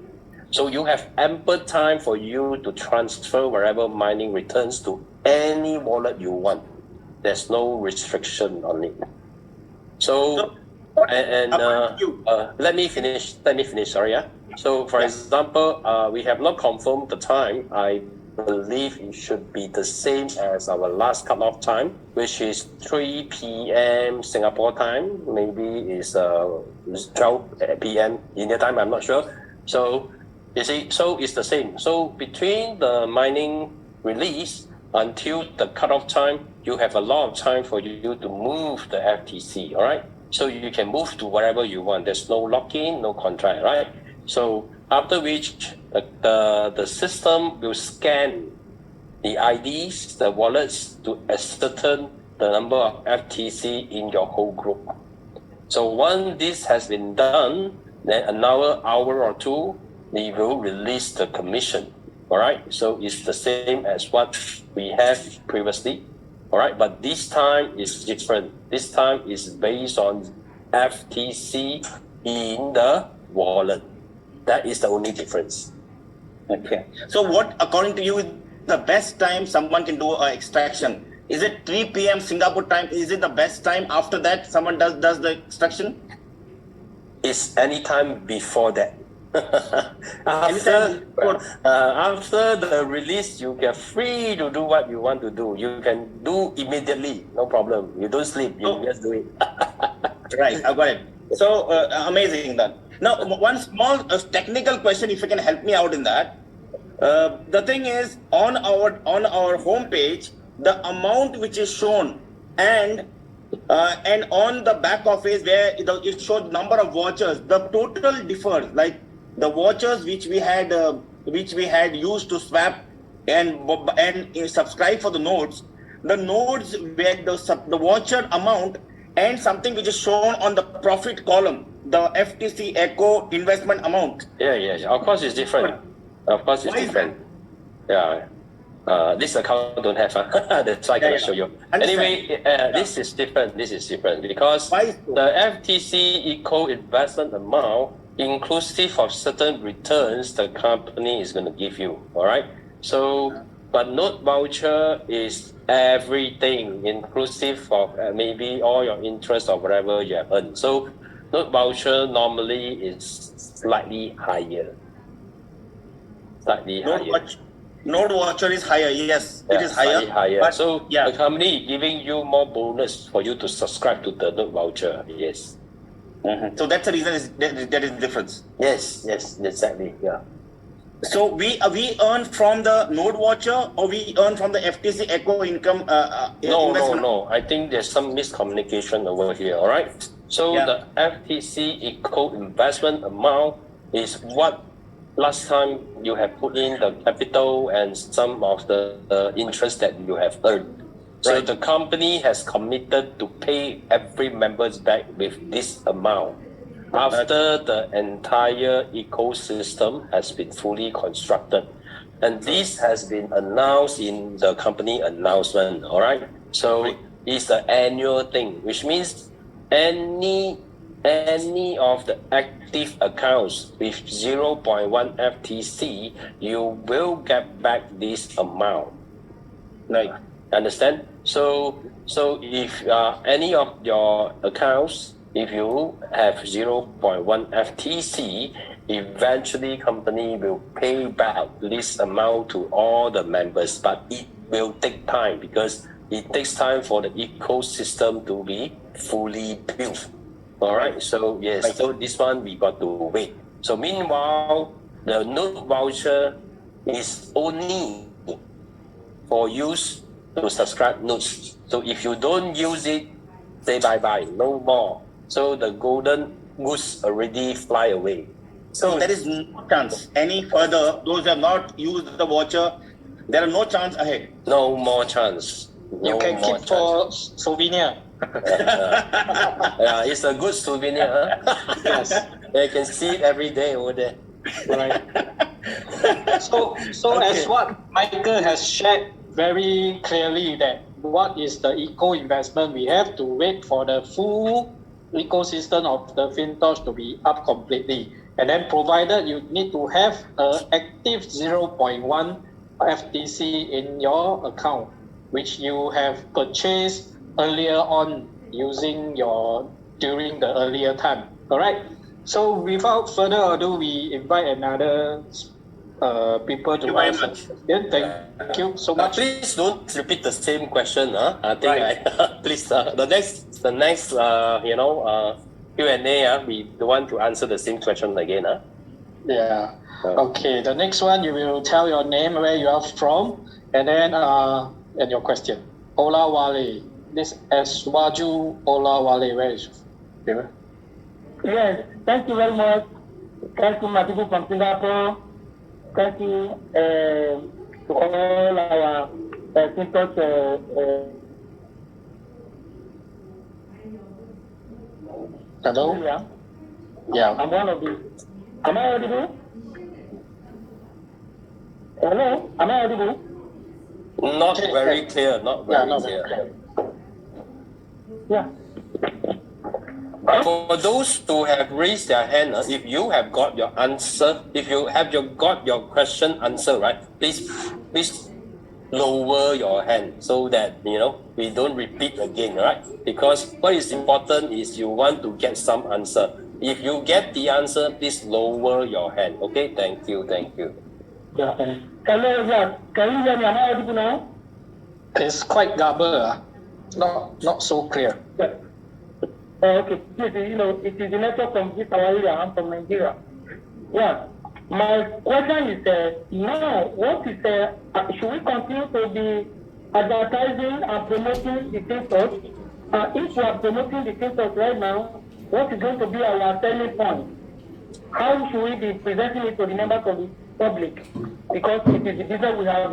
So you have ample time for you to transfer wherever mining returns to any wallet you want. There's no restriction on it. So let me finish. Sorry, yeah. So, for example, we have not confirmed the time. I believe it should be the same as our last cutoff time, which is 3 p.m. Singapore time. Maybe it's 12 p.m. India time. I'm not sure. So, you see, so it's the same. So between the mining release until the cutoff time, you have a lot of time for you to move the FTC. All right. So you can move to wherever you want. There's no lock-in, no contract, right? So after which the system will scan the IDs, the wallets, to ascertain the number of FTC in your whole group. So once this has been done, then another hour or two, they will release the commission. All right. So it's the same as what we have previously. All right, but this time is different. This time is based on FTC in the wallet. That is the only difference. Okay. So what, according to you, is the best time someone can do an extraction? Is it 3 p.m. Singapore time? Is it the best time? After that, someone does the extraction? It's any time before that. After the release, you get free to do what you want to do. You can do immediately, no problem. You don't sleep, you just do it. Right, I got it. So amazing that. Now, one small technical question, if you can help me out in that. The thing is, on our homepage, the amount which is shown and on the back office where it shows number of vouchers, the total differs. Like the vouchers which we had used to swap and subscribe for the nodes, the nodes where the voucher amount and something which is shown on the profit column, the FTC Echo investment amount. Yeah. Of course, it's different. Yeah. This account don't have. That's why I cannot show you. Anyway, this is different. Because the FTC Eco investment amount, inclusive of certain returns, the company is going to give you. All right. So, but note voucher is everything, inclusive of maybe all your interest or whatever you have earned. So, note voucher normally is slightly higher. Node voucher is higher, yes, it is higher. But so the company giving you more bonus for you to subscribe to the node voucher, yes. Mm-hmm. So that's the reason that is the difference. Yes, exactly, yeah. So we earn from the node voucher or we earn from the FTC Echo income investment? No. I think there's some miscommunication over here, all right? So the FTC Echo investment amount is what last time you have put in the capital and some of the interest that you have earned. So the company has committed to pay every member's back with this amount after the entire ecosystem has been fully constructed. And this has been announced in the company announcement, all right? So it's an annual thing, which means any of the active accounts with 0.1 FTC, you will get back this amount. Like, understand? So So if any of your accounts, if you have 0.1 FTC, eventually company will pay back this amount to all the members, but it will take time because it takes time for the ecosystem to be fully built. All right. So yes, so this one we got to wait. So meanwhile, the note voucher is only for use to subscribe notes. So if you don't use it, say bye-bye, no more. So the golden goose already fly away. So there is no chance any further. Those who have not used the voucher, there are no chance ahead. No more chance. No You can more keep for souvenir. Yeah, it's a good souvenir. Huh? Yes. You can see it every day over there. Right. So Okay. as what Michael has shared very clearly that what is the eco investment, we have to wait for the full ecosystem of the Fintoch to be up completely. And then provided you need to have an active 0.1 FTC in your account, which you have purchased earlier on using during the earlier time. All right. So without further ado, we invite another people to Thank you very ask a much. question. Thank you so much. Please don't repeat the same question. I think Right. please the next Q&A. We don't want to answer the same question again. Yeah. Okay. The next one, you will tell your name, where you are from, and then and your question. Ola Wale. This Eswaju Ola Wale. Where is you? Yes, thank you very much. Thank you, my people from Singapore. Thank you to all our Fintoch. Hello. Yeah. I'm one of the. Am I audible? Hello, am I audible? Not very clear. Not very clear. Yeah. For those who have raised their hand, if you have got your answer, if you have got your question answered, right? Please lower your hand so that we don't repeat again, right? Because what is important is you want to get some answer. If you get the answer, please lower your hand. Okay, thank you. Yeah. Hello, yeah. Can you hear me? Am I audible now? It's quite garbled. Not so clear. Yeah. Okay, please, it is the network from this our area. I'm from Nigeria. Yeah. My question is now, what is should we continue to be advertising and promoting the Fintoch? If we are promoting the Fintoch right now, what is going to be our selling point? How should we be presenting it to the members of the public? Because it is the business we have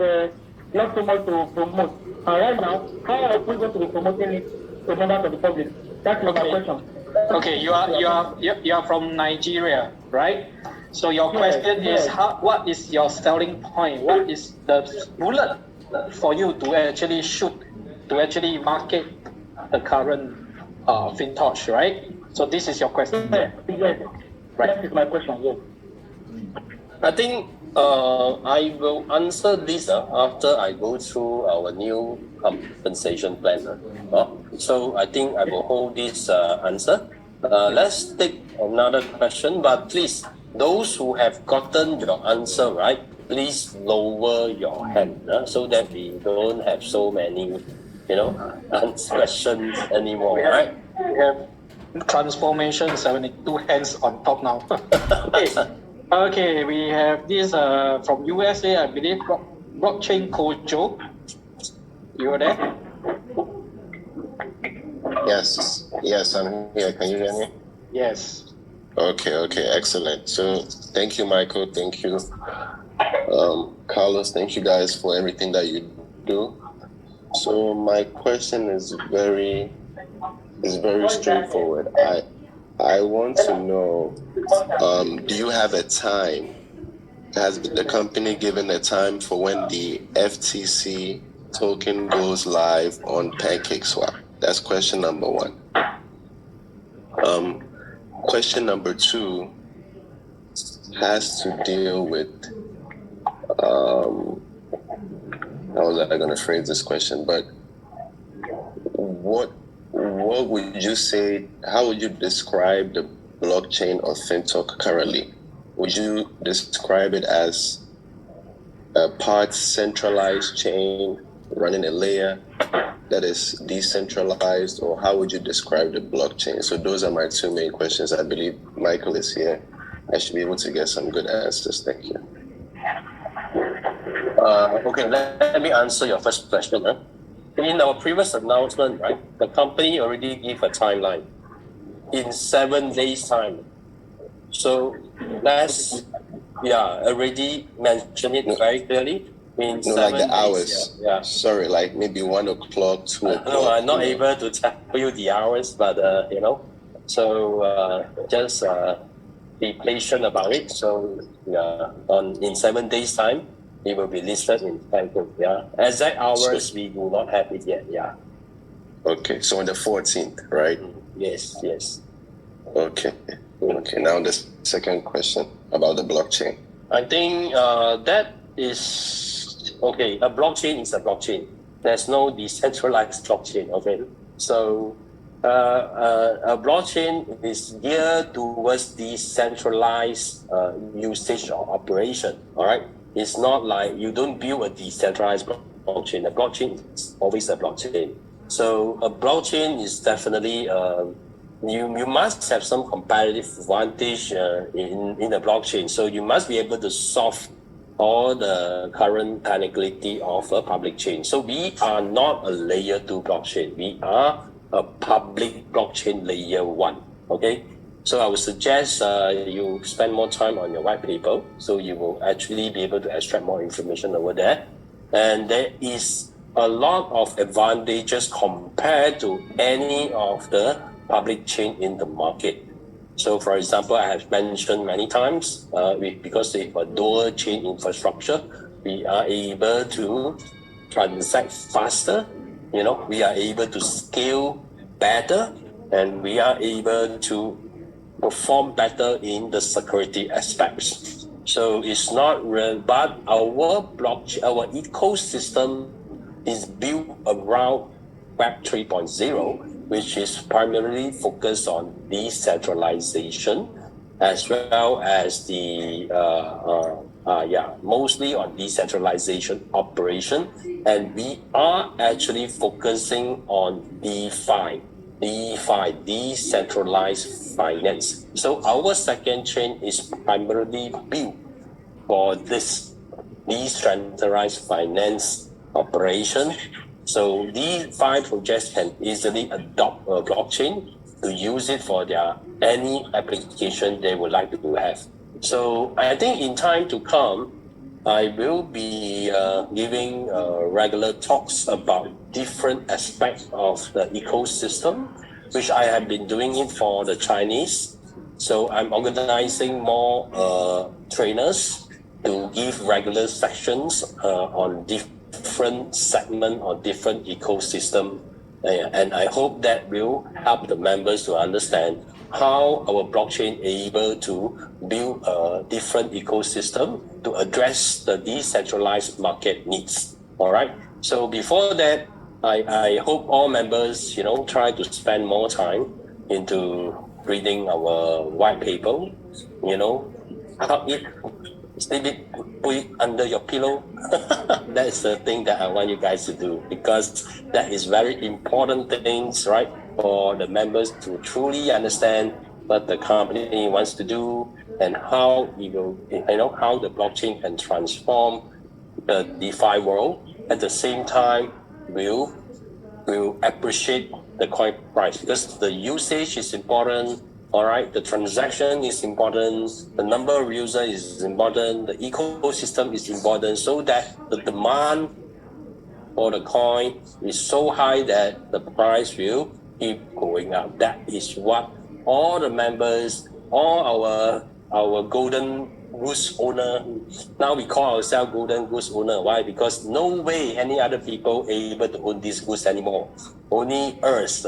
not so much to promote. And right now, how are we going to be promoting it to members of the public? That's my question. Okay, you are from Nigeria, right? So your question is what is your selling point? What is the bullet for you to actually shoot, to actually market the current Fintoch, right? So this is your question. Yes. Right. That is my question. Yes. I think I will answer this after I go through our new compensation plan. So I think I will hold this answer. Let's take another question, but please, those who have gotten your answer right, please lower your hand so that we don't have so many, questions anymore, right? We have transformation 72 hands on top now. Okay, we have this from USA, I believe, blockchain Kojo. You are there? Yes, I'm here. Can you hear me? Yes. Okay, excellent. So thank you, Michael. Thank you, Carlos. Thank you guys for everything that you do. So my question is very straightforward. I want to know, do you have a time? Has the company given a time for when the FTC token goes live on Pancake Swap? That's question number one. Question number two has to deal with how was I going to phrase this question? But what would you say? How would you describe the blockchain of Fintoch currently? Would you describe it as a part centralized chain running a layer that is decentralized, or how would you describe the blockchain? So those are my two main questions. I believe Michael is here. I should be able to get some good answers. Thank you. Okay, let me answer your first question. In our previous announcement, right, the company already gave a timeline in 7 days' time. So let's, already mentioned it very clearly. In 7 like the days, hours. Yeah. Sorry, like maybe 1 o'clock, 2 o'clock. No, I'm not able to tell you the hours, but so just be patient about it. So in 7 days' time, it will be listed in Pancake. Yeah, exact hours we do not have it yet. Yeah. Okay, so on the 14th, right? Yes. Okay. Now the second question about the blockchain. I think that is okay. A blockchain is a blockchain. There's no decentralized blockchain. Okay, so a blockchain is geared towards decentralized usage or operation. All right, it's not like you don't build a decentralized blockchain. A blockchain is always a blockchain. So a blockchain is definitely you must have some competitive advantage in a blockchain. So you must be able to solve all the current technicality of a public chain. So we are not a layer 2 blockchain. We are a public blockchain layer 1. Okay. So I would suggest you spend more time on your white paper, so you will actually be able to extract more information over there. And there is a lot of advantages compared to any of the public chain in the market. So for example, I have mentioned many times, because we have a dual chain infrastructure, we are able to transact faster, we are able to scale better, and we are able to perform better in the security aspects. So it's not real, but our blockchain, our ecosystem is built around Web 3.0, which is primarily focused on decentralization, as well as the mostly on decentralization operation, and we are actually focusing on DeFi, decentralized finance. So our second chain is primarily built for this decentralized finance operation. So DeFi projects can easily adopt a blockchain to use it for any application they would like to have. So I think in time to come, I will be giving regular talks about different aspects of the ecosystem, which I have been doing it for the Chinese. So I'm organizing more trainers to give regular sections on different segment or different ecosystem. And I hope that will help the members to understand how our blockchain able to build a different ecosystem to address the decentralized market needs. All right. So before that, I hope all members, try to spend more time into reading our white paper, hug it, sleep it, put it under your pillow. That's the thing that I want you guys to do, because that is very important things, right? For the members to truly understand what the company wants to do and how it will, how the blockchain can transform the DeFi world. At the same time, will appreciate the coin price, because the usage is important. All right, the transaction is important, the number of users is important, the ecosystem is important, so that the demand for the coin is so high that the price will keep going up. That is what all the members, all our golden goose owner, now we call ourselves golden goose owner. Why? Because no way any other people able to own this goose anymore. Only us,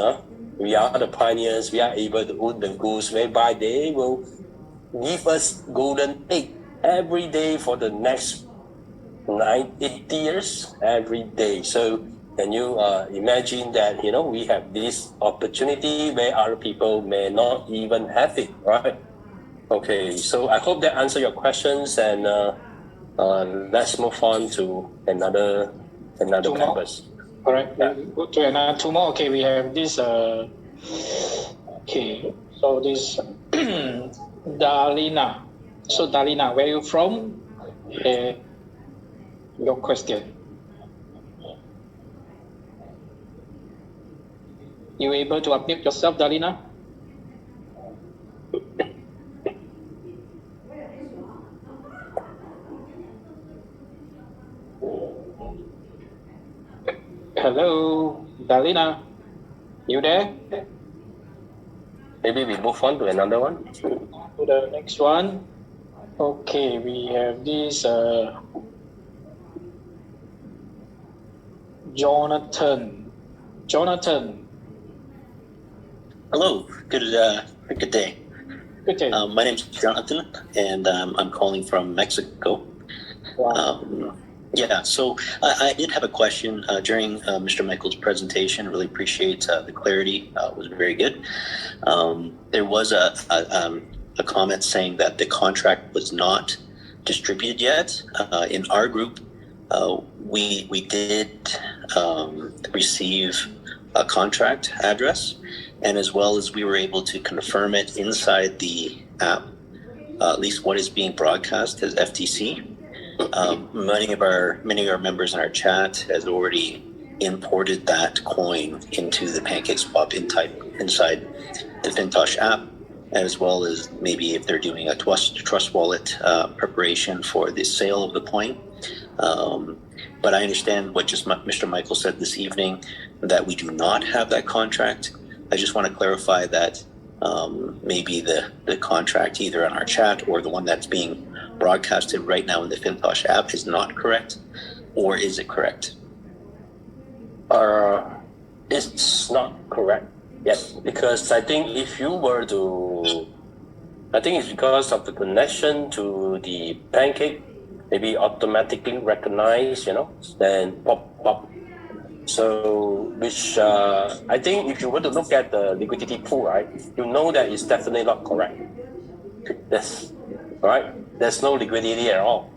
we are the pioneers. We are able to own the goose, whereby they will give us golden egg every day for the next 80 years every day. So Can you imagine that, we have this opportunity where other people may not even have it, right? Okay, so I hope that answer your questions, and let's move on to another Two more. campus. All right, we go to another two more. Okay, we have this. Okay, so this Dalina. So Dalina, where are you from? Your question. You able to unmute yourself, Dalina? Hello, Dalina. You there? Maybe we move on to another one. To the next one. Okay, we have this Jonathan. Jonathan. Hello, good day. Good day. My name's Jonathan, and I'm calling from Mexico. Wow. So I did have a question during Mr. Michael's presentation. Really appreciate the clarity. It was very good. There was a comment saying that the contract was not distributed yet. In our group, we did receive a contract address, and as well as we were able to confirm it inside the app, at least what is being broadcast as FTC. Many of our members in our chat has already imported that coin into the Pancake swap inside the Fintoch app, as well as maybe if they're doing a trust wallet preparation for the sale of the coin. But I understand what just Mr. Michael said this evening, that we do not have that contract. I just want to clarify that maybe the contract either on our chat or the one that's being broadcasted right now in the Fintoch app is not correct, or is it correct? It's not correct. Yes, because I think if you were to, I think it's because of the connection to the Pancake, maybe automatically recognize, then pop. So, which I think if you were to look at the liquidity pool, right, you know that it's definitely not correct. That's right. There's no liquidity at all.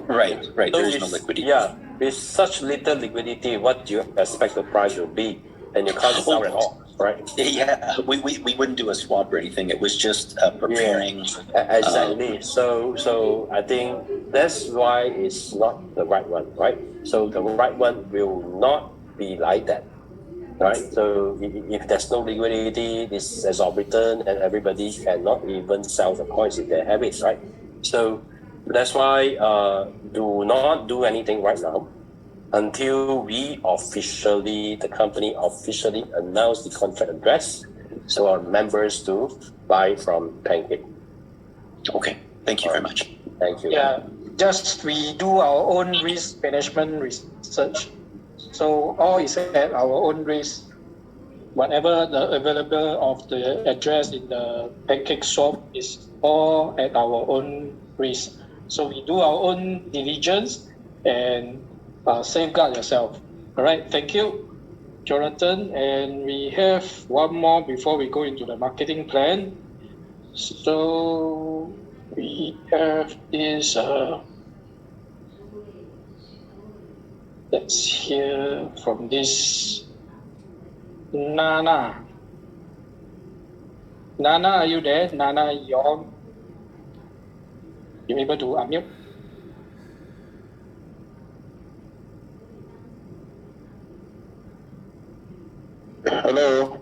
Right. So there is no liquidity. Yeah, with such little liquidity, what do you expect the price will be? And you can't sell at all, right? Yeah, we wouldn't do a swap or anything. It was just preparing. Yeah, exactly. So I think that's why it's not the right one, right? So the right one will not be like that, right? So if there's no liquidity, it's exorbitant, and everybody cannot even sell the coins if they have it, right? So that's why do not do anything right now until the company officially announce the contract address, so our members to buy from Pancake. Okay, thank you very much. Thank you. Yeah, just we do our own risk management research. So all is at our own risk. Whatever the available of the address in the Pancake shop is all at our own risk. So we do our own diligence and safeguard yourself. All right, thank you, Jonathan. And we have one more before we go into the marketing plan. So we have this, let's hear from this Nana. Nana, are you there? Nana, you able to unmute? Hello.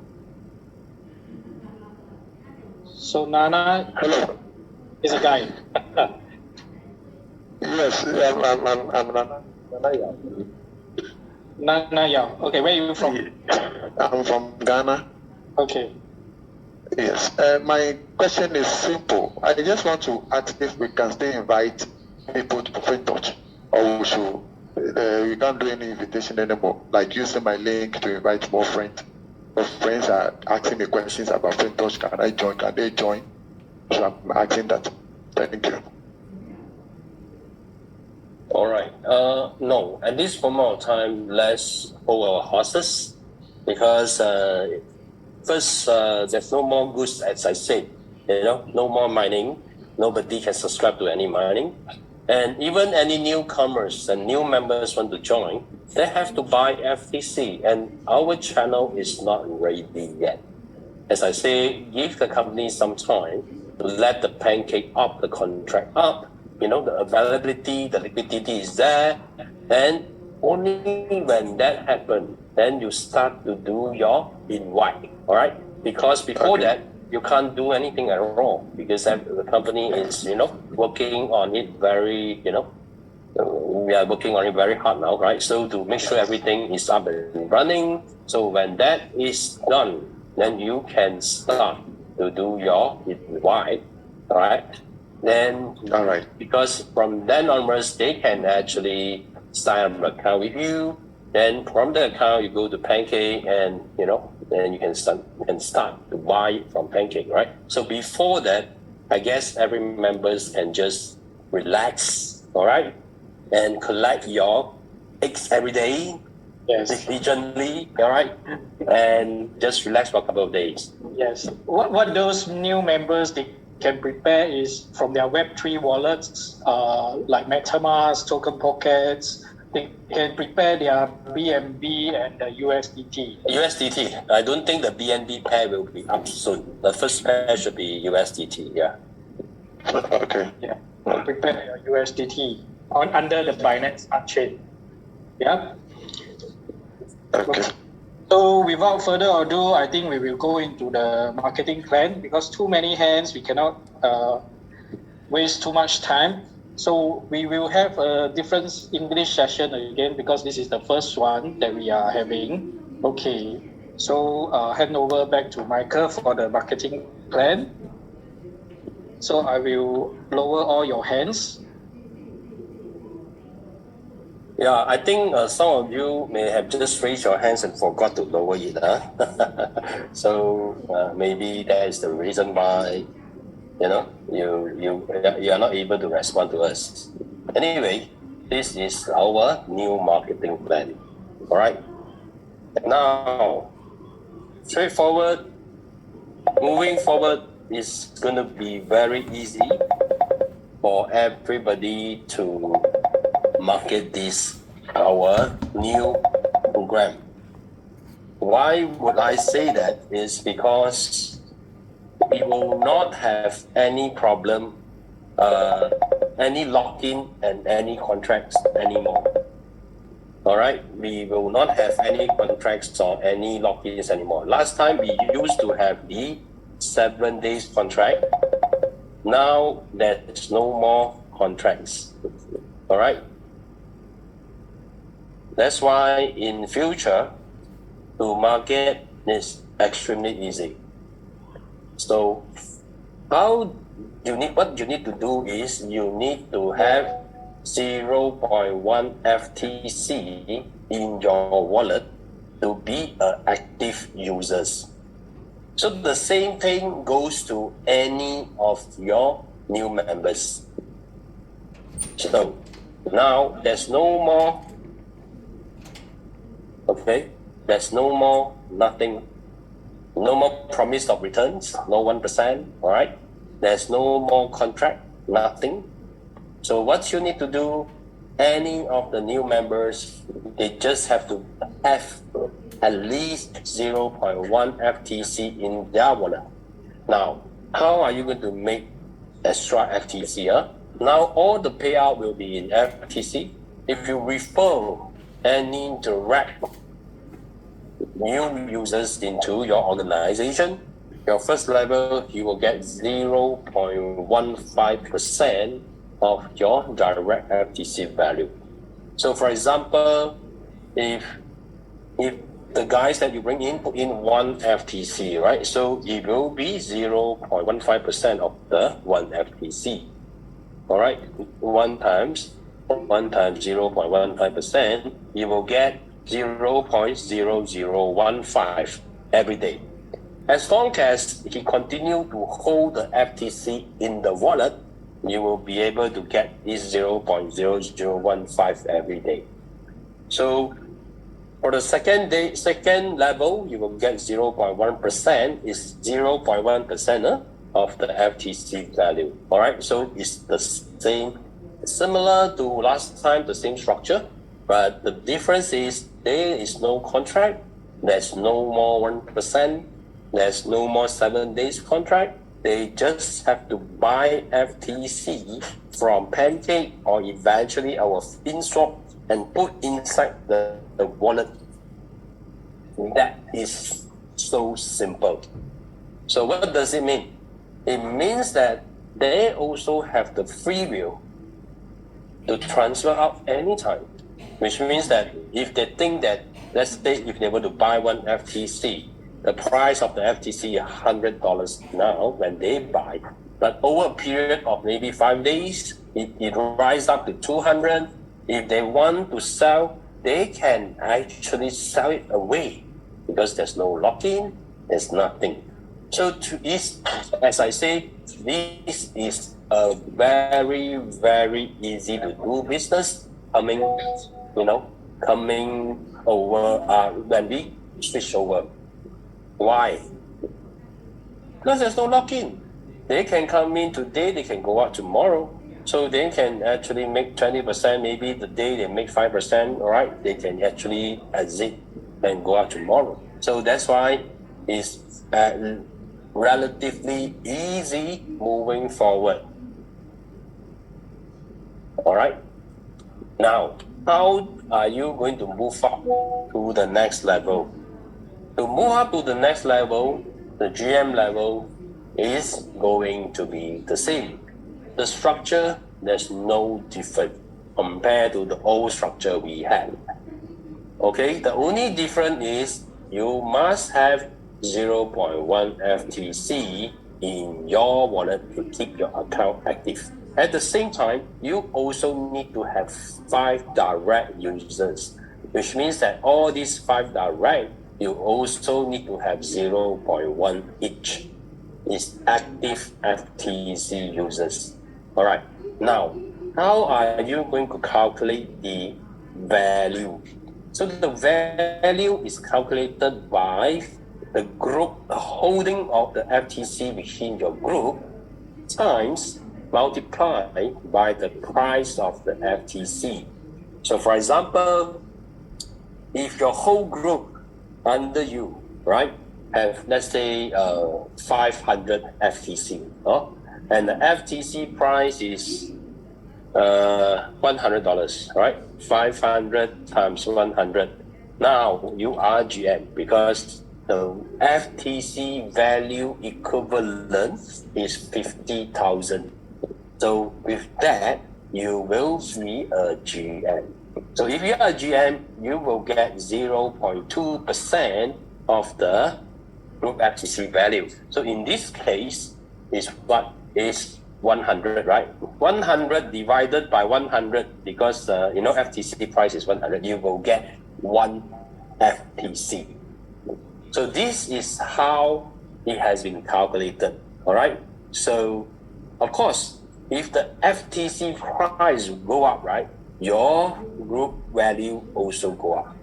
So Nana, Hello. is a guy. Yes, I'm Nana. Nana Yao. Okay, where are you from? I'm from Ghana. Okay. Yes. My question is simple. I just want to ask if we can still invite people to Fintoch, or we can't do any invitation anymore. Like using my link to invite more friends. My friends are asking me questions about Fintoch. Can I join? Can they join? So I'm asking that. Thank you. All right. No, at this moment of time, let's hold our horses because first, there's no more goods, as I said. No more mining. Nobody can subscribe to any mining. And even any newcomers and new members want to join, they have to buy FTC. And our channel is not ready yet. As I say, give the company some time to let the Pancake up, the contract up. The availability, the liquidity is there. And only when that happens, then you start to do your invite. All right? Because before that, you can't do anything at all because the company is, working on it very, we are working on it very hard now, right? So to make sure everything is up and running. So when that is done, then you can start to do your invite, all right? Then, All right. because from then onwards, they can actually sign up an account with you. Then from the account, you go to Pancake, and then you can start to buy from Pancake, right? So before that, I guess every members can just relax, all right, and collect your eggs every day, diligently, all right, and just relax for a couple of days. Yes. What those new members they can prepare is from their Web3 wallets, like MetaMask, Token Pockets. They can prepare their BNB and the USDT. USDT. I don't think the BNB pair will be up soon. The first pair should be USDT. Yeah. Okay. Yeah. Prepare your USDT under the Binance Smart Chain. Yeah. Okay. So without further ado, I think we will go into the marketing plan because too many hands, we cannot waste too much time. So we will have a different English session again because this is the first one that we are having. Okay, so hand over back to Michael for the marketing plan. So I will lower all your hands. Yeah, I think some of you may have just raised your hands and forgot to lower it. So maybe that is the reason why you are not able to respond to us. Anyway, this is our new marketing plan. All right. Now, straightforward. Moving forward is going to be very easy for everybody to market this, our new program. Why would I say that? Is because we will not have any problem, any lock-in and any contracts anymore. All right, we will not have any contracts or any lock-ins anymore. Last time we used to have the 7 days contract. Now there's no more contracts. All right. That's why in future, to market is extremely easy. So what you need to do is you need to have 0.1 FTC in your wallet to be active users. So the same thing goes to any of your new members. So now there's no more, there's no more nothing, no more promise of returns, no 1%, all right? There's no more contract, nothing. So what you need to do, any of the new members, they just have to have at least 0.1 FTC in their wallet. Now, how are you going to make extra FTC? Now all the payout will be in FTC. If you refer any direct new users into your organization, your first level, you will get 0.15% of your direct FTC value. So for example, if the guys that you bring in put in 1 FTC, right? So it will be 0.15% of the 1 FTC. All right, 1 times 0.15%, you will get 0.0015 every day. As long as he continue to hold the FTC in the wallet, you will be able to get this 0.0015 every day. So for the second level, you will get 0.1%, is 0.1% of the FTC value. All right, so it's the same, similar to last time, the same structure, but the difference is there is no contract, there's no more 1%, there's no more 7 days contract. They just have to buy FTC from Pancake or eventually our Fintoch and put inside the wallet. That is so simple. So what does it mean? It means that they also have the free will to transfer out anytime, which means that if they think that, let's say if they were to buy one FTC, the price of the FTC is $100 now when they buy, but over a period of maybe 5 days, it rises up to 200. If they want to sell, they can actually sell it away because there's no lock-in, there's nothing. So as I say, this is a very, very easy to do business coming over when we switch over. Why? Because there's no lock-in. They can come in today, they can go out tomorrow. So they can actually make 20%, maybe the day they make 5%, all right, they can actually exit and go out tomorrow. So that's why it's relatively easy moving forward. All right. Now, how are you going to move up to the next level? To move up to the next level, the GM level is going to be the same. The structure, there's no difference compared to the old structure we had. Okay, the only difference is you must have 0.1 FTC in your wallet to keep your account active. At the same time, you also need to have 5 direct users, which means that all these 5 direct, you also need to have 0.1 each. Is active FTC users. All right. Now, how are you going to calculate the value? So the value is calculated by the group, the holding of the FTC within your group times multiplied by the price of the FTC. So for example, if your whole group under you, right, have, let's say, 500 FTC, and the FTC price is $100, right? 500 times 100. Now you are GM because the FTC value equivalent is 50,000. So with that, you will be a GM. So if you are a GM, you will get 0.2% of the group FTC value. So in this case, is what is 100, right? 100 divided by 100 because FTC price is 100. You will get 1 FTC. So this is how it has been calculated. All right. So of course, if the FTC price go up, right, your group value also go up.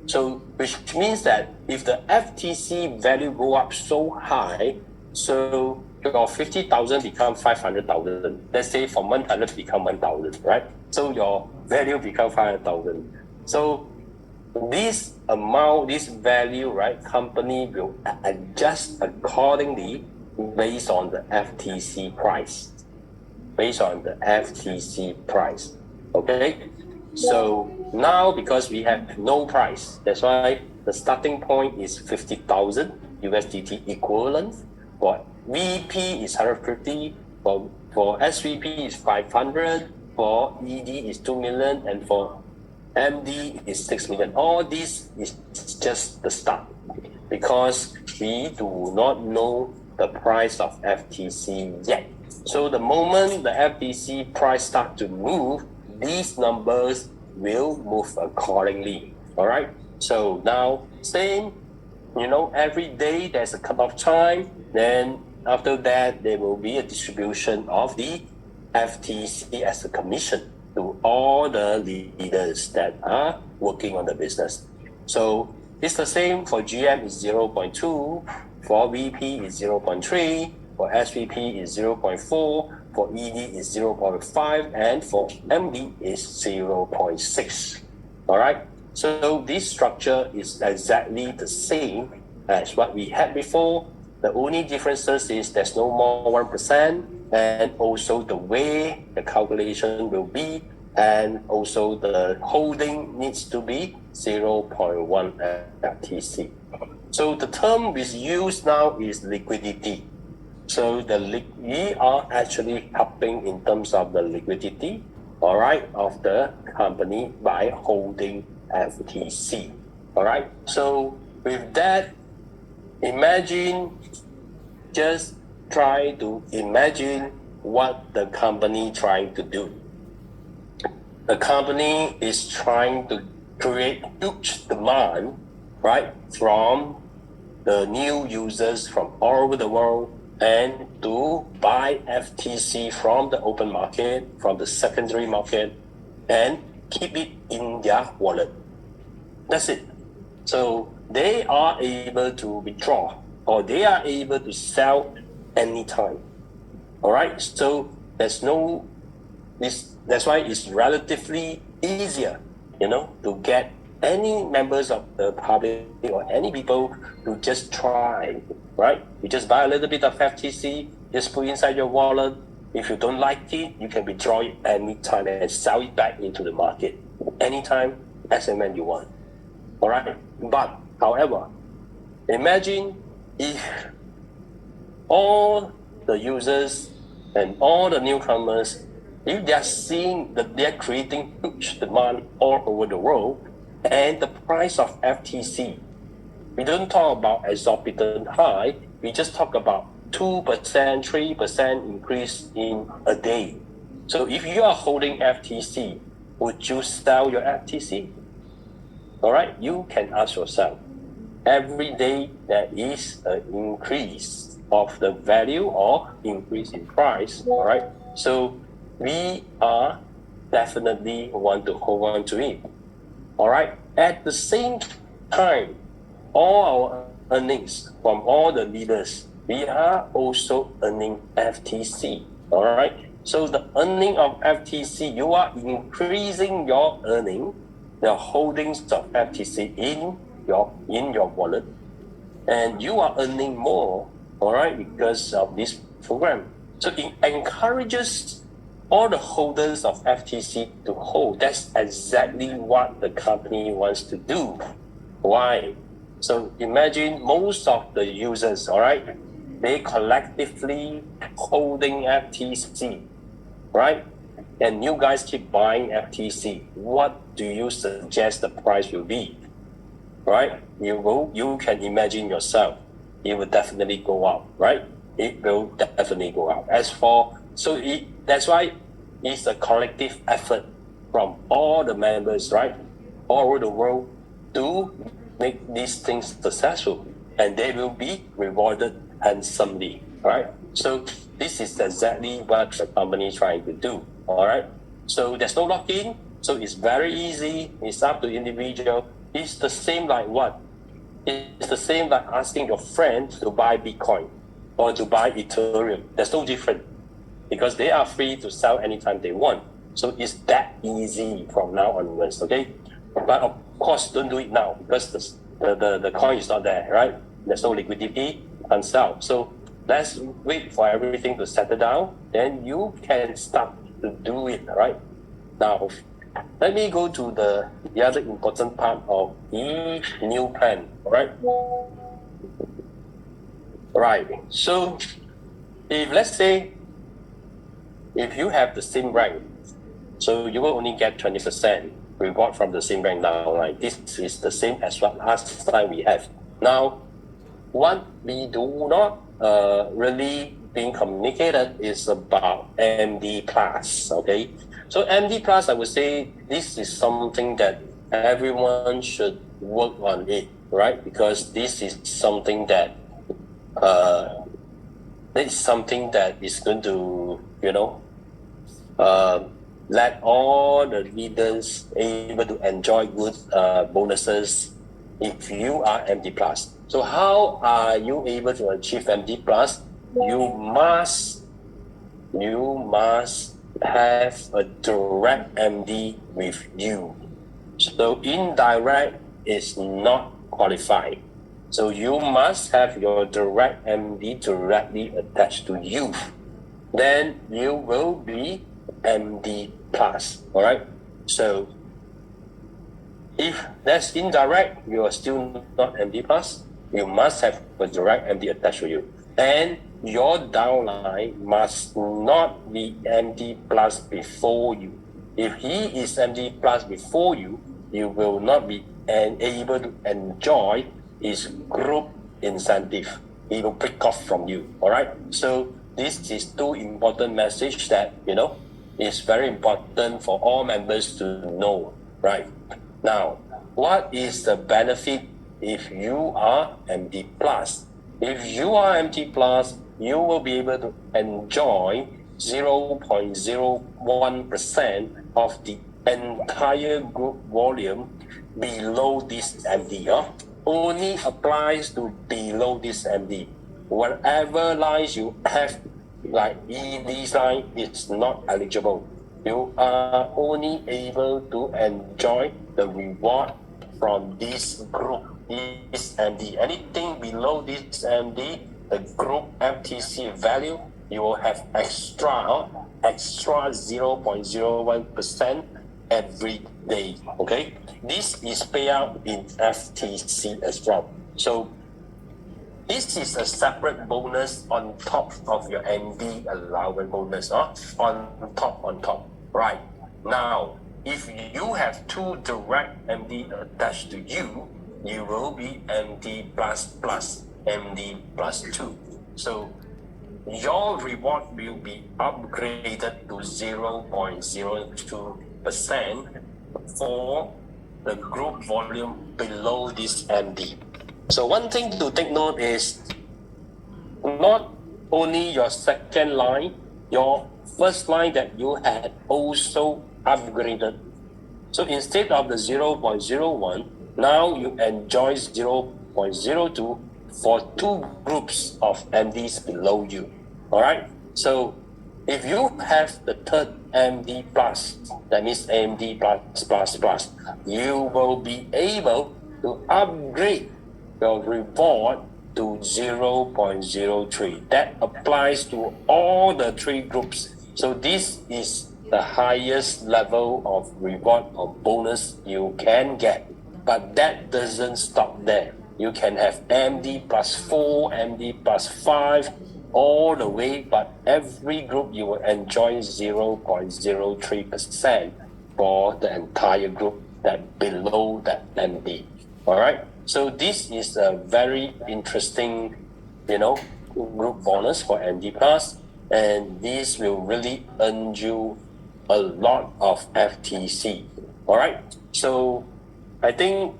So which means that if the FTC value go up so high, so your 50,000 become 500,000. Let's say from 100 become 1,000, right? So your value become 500,000. So this amount, this value, right, company will adjust accordingly based on the FTC price. Based on the FTC price. Okay? So now because we have no price, that's why the starting point is 50,000 USDT equivalent. For VP is 150, for SVP is 500, for ED is 2 million, and for MD is 6 million. All this is just the start because we do not know the price of FTC yet. So the moment the FTC price start to move, these numbers will move accordingly. All right. So now same, every day there's a cutoff time. Then after that, there will be a distribution of the FTC as a commission to all the leaders that are working on the business. So it's the same for GM is 0.2, for VP is 0.3, for SVP is 0.4, for ED is 0.5, and for MD is 0.6. All right. So this structure is exactly the same as what we had before. The only differences is there's no more 1%, and also the way the calculation will be, and also the holding needs to be 0.1 FTC. So the term we use now is liquidity. So we are actually helping in terms of the liquidity, all right, of the company by holding FTC. All right. So with that, just try to imagine what the company trying to do. The company is trying to create huge demand, right, from the new users from all over the world, and to buy FTC from the open market, from the secondary market, and keep it in their wallet. That's it. So they are able to withdraw, or they are able to sell anytime. All right. So that's why it's relatively easier, to get any members of the public or any people to just try, right? You just buy a little bit of FTC, just put inside your wallet. If you don't like it, you can withdraw it anytime and sell it back into the market anytime, as and when you want. All right. But however, imagine if all the users and all the newcomers, if they are seeing that they are creating huge demand all over the world, and the price of FTC, we don't talk about exorbitant high, we just talk about 2%, 3% increase in a day. So if you are holding FTC, would you sell your FTC? All right, you can ask yourself. Every day there is an increase of the value or increase in price. All right, so we are definitely want to hold on to it. All right, at the same time, all our earnings from all the leaders, we are also earning FTC. All right, so the earning of FTC, you are increasing your earning, the holdings of FTC in your wallet, and you are earning more, all right, because of this program. So it encourages all the holders of FTC to hold. That's exactly what the company wants to do. Why? So imagine most of the users, all right, they collectively holding FTC, right? And you guys keep buying FTC. What do you suggest the price will be? Right? You can imagine yourself. It will definitely go up, right? It will definitely go up. That's why it's a collective effort from all the members, right? All over the world to make these things successful, and they will be rewarded handsomely, right? So this is exactly what the company is trying to do, all right? So there's no lock-in, so it's very easy. It's up to individual. It's the same like what? It's the same like asking your friend to buy Bitcoin or to buy Ethereum. There's no difference because they are free to sell anytime they want. So it's that easy from now onwards, okay? But of course, don't do it now because the coin is not there, right? There's no liquidity, can't sell. So let's wait for everything to settle down. Then you can start to do it, right? Now, let me go to the other important part of the new plan, right? Right. So let's say if you have the same rank, so you will only get 20% reward from the same rank now, right? This is the same as what last time we have. Now, what we do not really being communicated is about MD Plus, okay? So MD Plus, I would say this is something that everyone should work on it, right? Because this is something that is going to, let all the leaders able to enjoy good bonuses if you are MD plus. So how are you able to achieve MD plus? You must have a direct MD with you. So indirect is not qualified. So you must have your direct MD directly attached to you. Then you will be MD plus. All right. So if that's indirect, you are still not MD plus. You must have a direct MD attached to you. And your downline must not be MD plus before you. If he is MD plus before you, you will not be able to enjoy his group incentive. He will pick off from you. All right. So this is two important message that is very important for all members to know. Right. Now, what is the benefit if you are MD plus? If you are MD plus, you will be able to enjoy 0.01% of the entire group volume below this MD. Only applies to below this MD. Whatever lines you have, like ED's line, is not eligible. You are only able to enjoy the reward from this group, this MD. Anything below this MD, the group FTC value, you will have extra 0.01% every day. Okay, this is payout in FTC as well. So this is a separate bonus on top of your MD allowance bonus. On top. Right. Now, if you have two direct MD attached to you, you will be MD plus MD plus 2. So your reward will be upgraded to 0.02% for the group volume below this MD. So one thing to take note is not only your second line, your first line that you had also upgraded. So instead of the 0.01, now you enjoy 0.02 for two groups of MDs below you. All right. So if you have the third MD plus, that means MD plus, you will be able to upgrade your reward to 0.03. That applies to all the three groups. So this is the highest level of reward or bonus you can get. But that doesn't stop there. You can have MD plus 4, MD plus 5, all the way, but every group you will enjoy 0.03% for the entire group that below that MD. All right. So this is a very interesting, group bonus for MD plus, and this will really earn you a lot of FTC. All right. So I think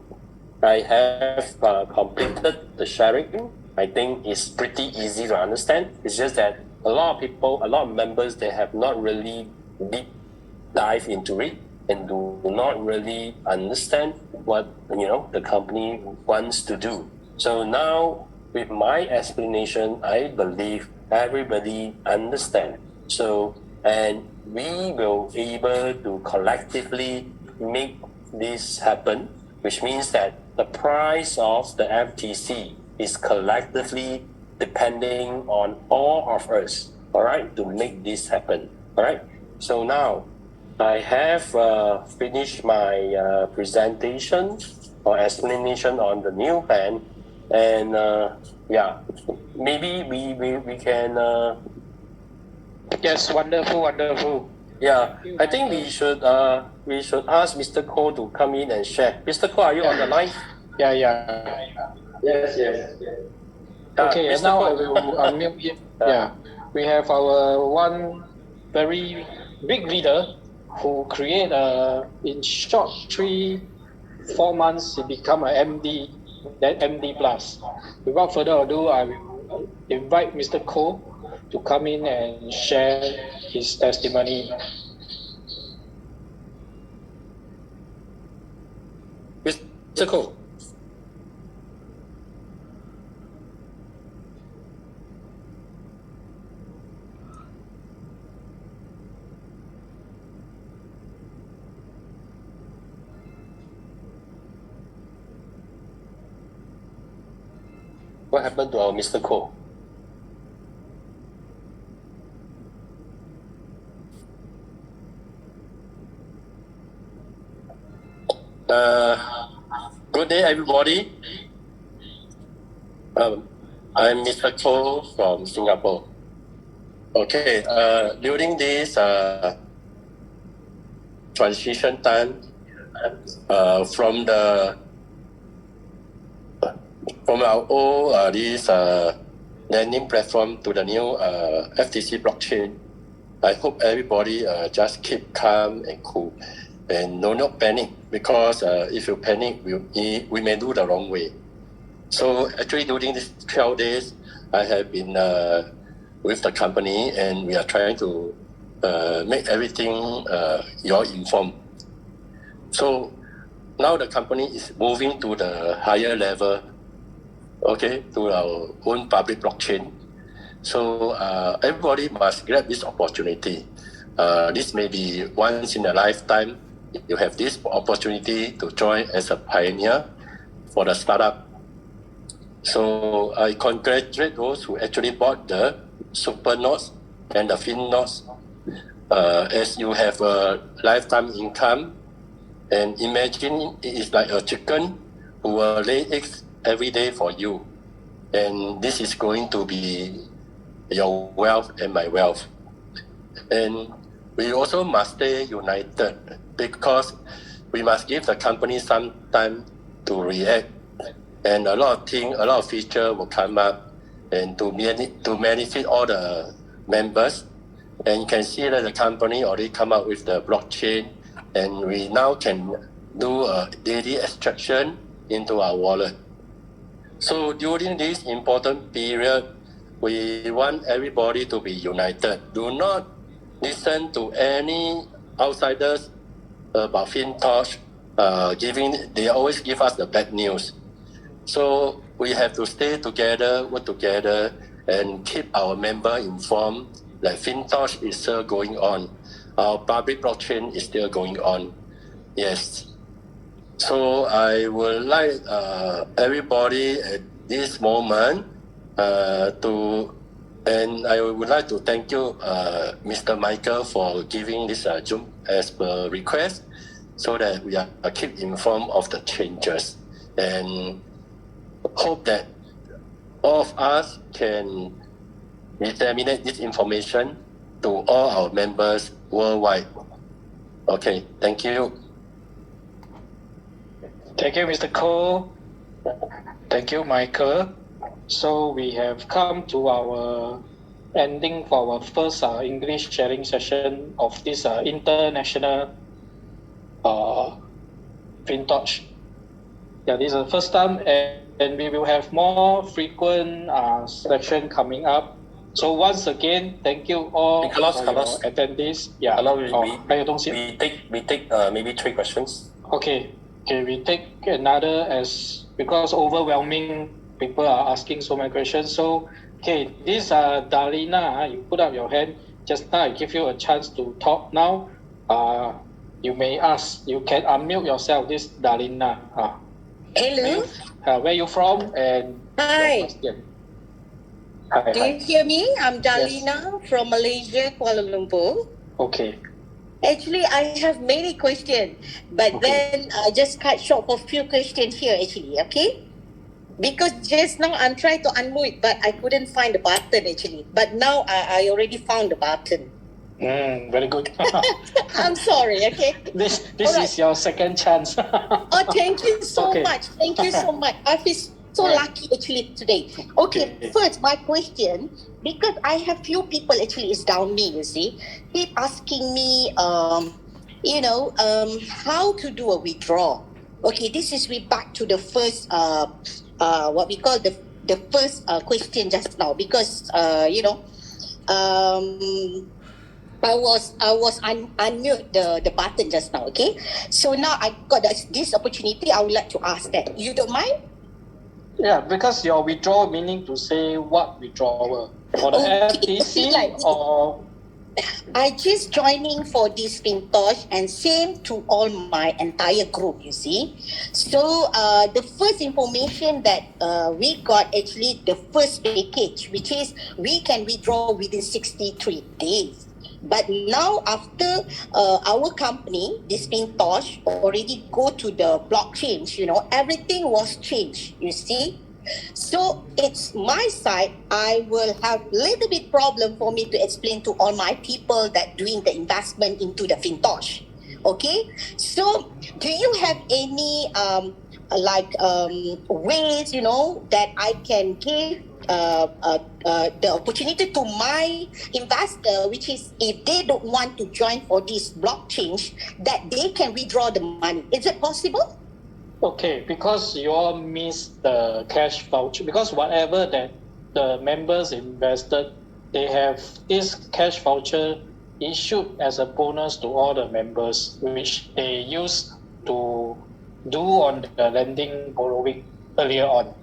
I have completed the sharing. I think it's pretty easy to understand. It's just that a lot of people, a lot of members, they have not really deep dive into it and do not really understand what the company wants to do. So now with my explanation, I believe everybody understand. So, and we will able to collectively make this happen, which means that the price of the FTC is collectively depending on all of us, all right, to make this happen, all right? So now I have finished my presentation or explanation on the new plan, and maybe we can. Yes, wonderful. Yeah, I think we should ask Mr. Ko to come in and share. Mr. Ko, are you on the line? Yeah. Yes. Okay, and Mr. now Ko. I will unmute him. Yeah, we have our one very big leader who create in short 3-4 months he become a MD, then MD plus. Without further ado, I will invite Mr. Ko to come in and share his testimony. Mr. Koh. What happened to our Mr. Koh? Good day, everybody. I'm Mr. Koh from Singapore. Okay, during this transition time from our old this lending platform to the new FTC blockchain, I hope everybody just keep calm and cool and not panic, because if you panic, we may do the wrong way. So actually during these 12 days, I have been with the company, and we are trying to make everything you all informed. So now the company is moving to the higher level, okay, to our own public blockchain. So everybody must grab this opportunity. This may be once in a lifetime. You have this opportunity to join as a pioneer for the startup. So I congratulate those who actually bought the super notes and the fin notes, as you have a lifetime income. And imagine it is like a chicken who will lay eggs every day for you. And this is going to be your wealth and my wealth. And we also must stay united, because we must give the company some time to react. And a lot of features will come up, and to benefit all the members. And you can see that the company already come up with the blockchain, and we now can do a daily extraction into our wallet. So during this important period, we want everybody to be united. Do not listen to any outsiders about Fintoch. They always give us the bad news. So we have to stay together, work together, and keep our member informed that Fintoch is still going on. Our public blockchain is still going on. Yes. So I would like everybody at this moment and I would like to thank you, Mr. Michael, for giving this Zoom as per request, so that we are keep informed of the changes, and hope that all of us can disseminate this information to all our members worldwide. Okay, thank you. Thank you, Mr. Koh. Thank you, Michael. So we have come to our ending for our first English sharing session of this international Fintoch. Yeah, this is the first time, and we will have more frequent session coming up. So once again, thank you all for your attendees. Yeah. Hello, we take maybe 3 questions. Okay, we take another, as because overwhelming people are asking so many questions. So, okay, this Darlina, you put up your hand. Just now I give you a chance to talk. Now, you may ask. You can unmute yourself. This Darlina. Hello. Where you from? And hi. Hi. Do you hear me? I'm Darlina from Malaysia, Kuala Lumpur. Okay. Actually, I have many questions, but then I just cut short for few questions here actually, okay? Because just now I'm trying to unmute, but I couldn't find the button actually. But now I already found the button. Very good. I'm sorry, okay? This is your second chance. Oh, thank you so much. Thank you so much. I feel so lucky actually today. Okay, first my question, because I have few people actually is down me, you see, keep asking me, how to do a withdrawal. Okay, this is we back to the first, what we call the first question just now, because I was unmute the button just now, okay? So now I got this opportunity, I would like to ask that. You don't mind? Yeah, because your withdrawal meaning to say what withdrawal? For the Okay, FTC like or I just joining for this Fintoch and same to all my entire group, you see. So the first information that we got actually the first package, which is we can withdraw within 63 days. But now after our company, this Fintoch, already go to the blockchain, everything was changed, you see. So it's my side, I will have little bit problem for me to explain to all my people that doing the investment into the Fintoch. Okay, so do you have any ways that I can give the opportunity to my investor, which is if they don't want to join for this blockchain, that they can withdraw the money? Is it possible? okay, because you all missed the cash voucher, because whatever that the members invested, they have this cash voucher issued as a bonus to all the members, which they use to do on the lending borrowing earlier on.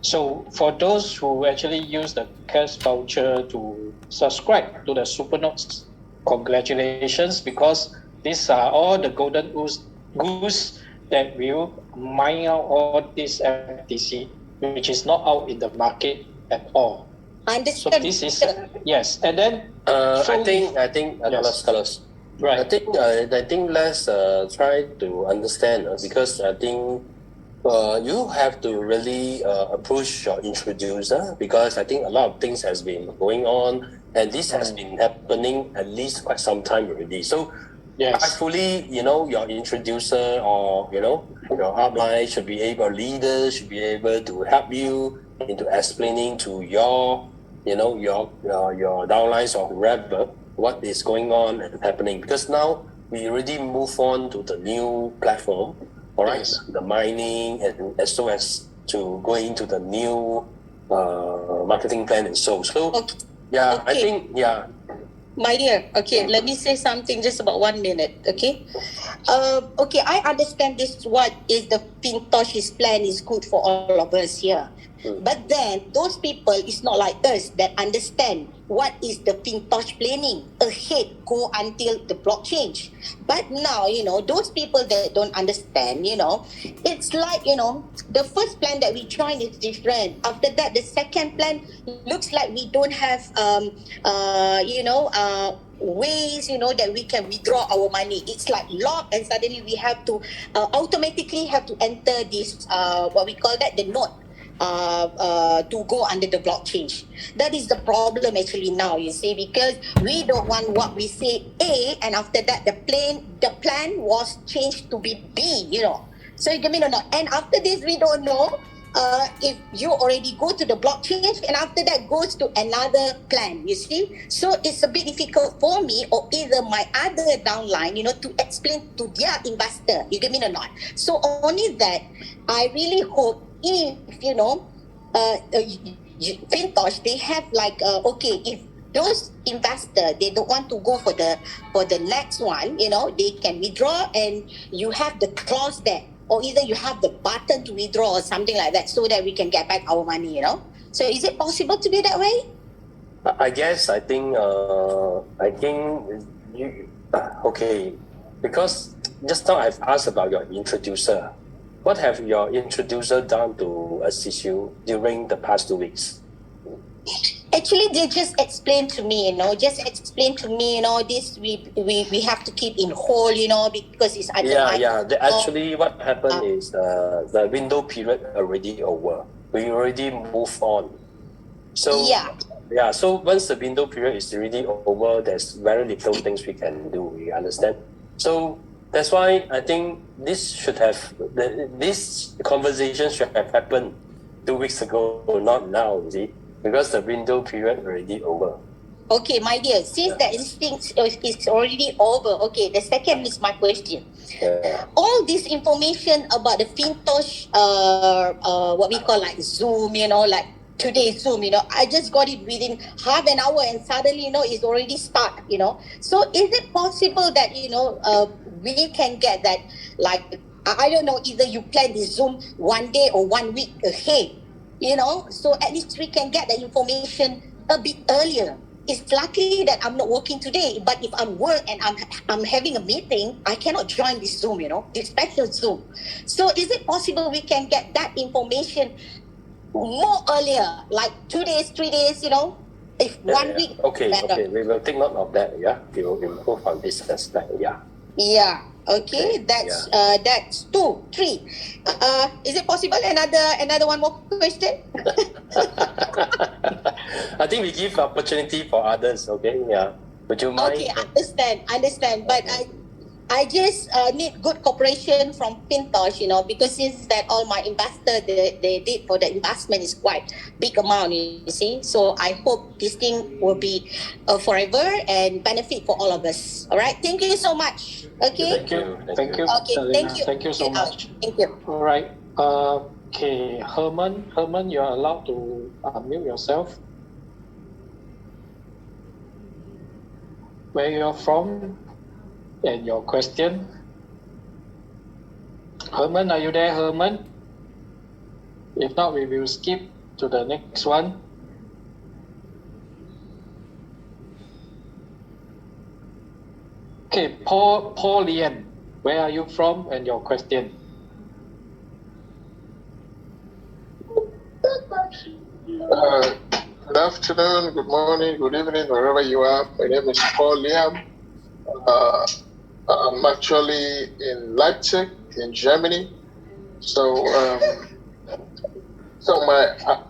So for those who actually use the cash voucher to subscribe to the super notes, congratulations, because these are all the golden goose that will mine out all this FTC, which is not out in the market at all. Understand. So this is yes, and then I think yes. Carlos. Right. I think let's try to understand because I think you have to really approach your introducer because I think a lot of things has been going on and this has been happening at least quite some time already. So hopefully, your introducer or your upline should be able, leaders should be able to help you into explaining to your your downlines or whoever what is going on and happening because now we already move on to the new platform. All right, the mining and as well as to go into the new marketing plan and so. Okay. Yeah, I think My dear, okay, let me say something just about 1 minute, okay? Okay, I understand this, what is the Fintoch's plan is good for all of us here. But then, those people is not like us that understand what is the Fintoch planning ahead, go until the blockchain. But now, those people that don't understand, it's like, the first plan that we join is different. After that, the second plan looks like we don't have, ways that we can withdraw our money. It's like locked and suddenly we have to automatically have to enter this what we call that the node to go under the blockchain. That is the problem actually now, you see, because we don't want what we say A and after that the plan was changed to be B, So you get me or not? And after this we don't know if you already go to the blockchain and after that goes to another plan, you see. So it's a bit difficult for me or either my other downline, to explain to their investor, you get me or not? So only that I really hope if Fintoch they have like okay, if those investors they don't want to go for the next one, they can withdraw and you have the clause there or either you have the button to withdraw or something like that so that we can get back our money, So is it possible to do that way? I think you okay because just now I've asked about your introducer. What have your introducer done to assist you during the past 2 weeks? Actually, they just explained to me, this we have to keep in hold, because it's under Actually, what happened is the window period already over. We already move on. So so once the window period is already over, there's very little things we can do. You understand? So that's why I think this conversation should have happened 2 weeks ago, not now, you see, because the window period already over. Okay, my dear, since the instinct is already over, okay, the second is my question. All this information about the Fintoch, what we call like Zoom, like today's Zoom, I just got it within half an hour and suddenly, it's already start, So is it possible that, we can get that, like, I don't know, either you plan this Zoom 1 day or 1 week ahead, so at least we can get the information a bit earlier. It's lucky that I'm not working today, but if I'm work and I'm having a meeting, I cannot join this Zoom, this special Zoom. So is it possible we can get that information more earlier, like 2 days, 3 days, if 1 week? Okay, better. okay. We will take note of that. Yeah, we will improve on this aspect. Yeah. Yeah. Okay. That's 2, 3. Is it possible? Another one more question? I think we give opportunity for others. Okay. Yeah. Would you mind? Okay, understand. But I just need good cooperation from Fintoch, because since that all my investor they did for the investment is quite big amount, you see. So I hope this thing will be forever and benefit for all of us. All right. Thank you so much. Okay. Thank you. Okay. Thank you. Thank you so much. Thank you. All right. Okay, Herman, you are allowed to unmute yourself. Where you're from and your question. Herman, are you there, Herman? If not, we will skip to the next one. Okay, Paul Lian, where are you from and your question? Good afternoon, good morning, good evening, wherever you are. My name is Paul Liam. I'm actually in Leipzig, in Germany. So,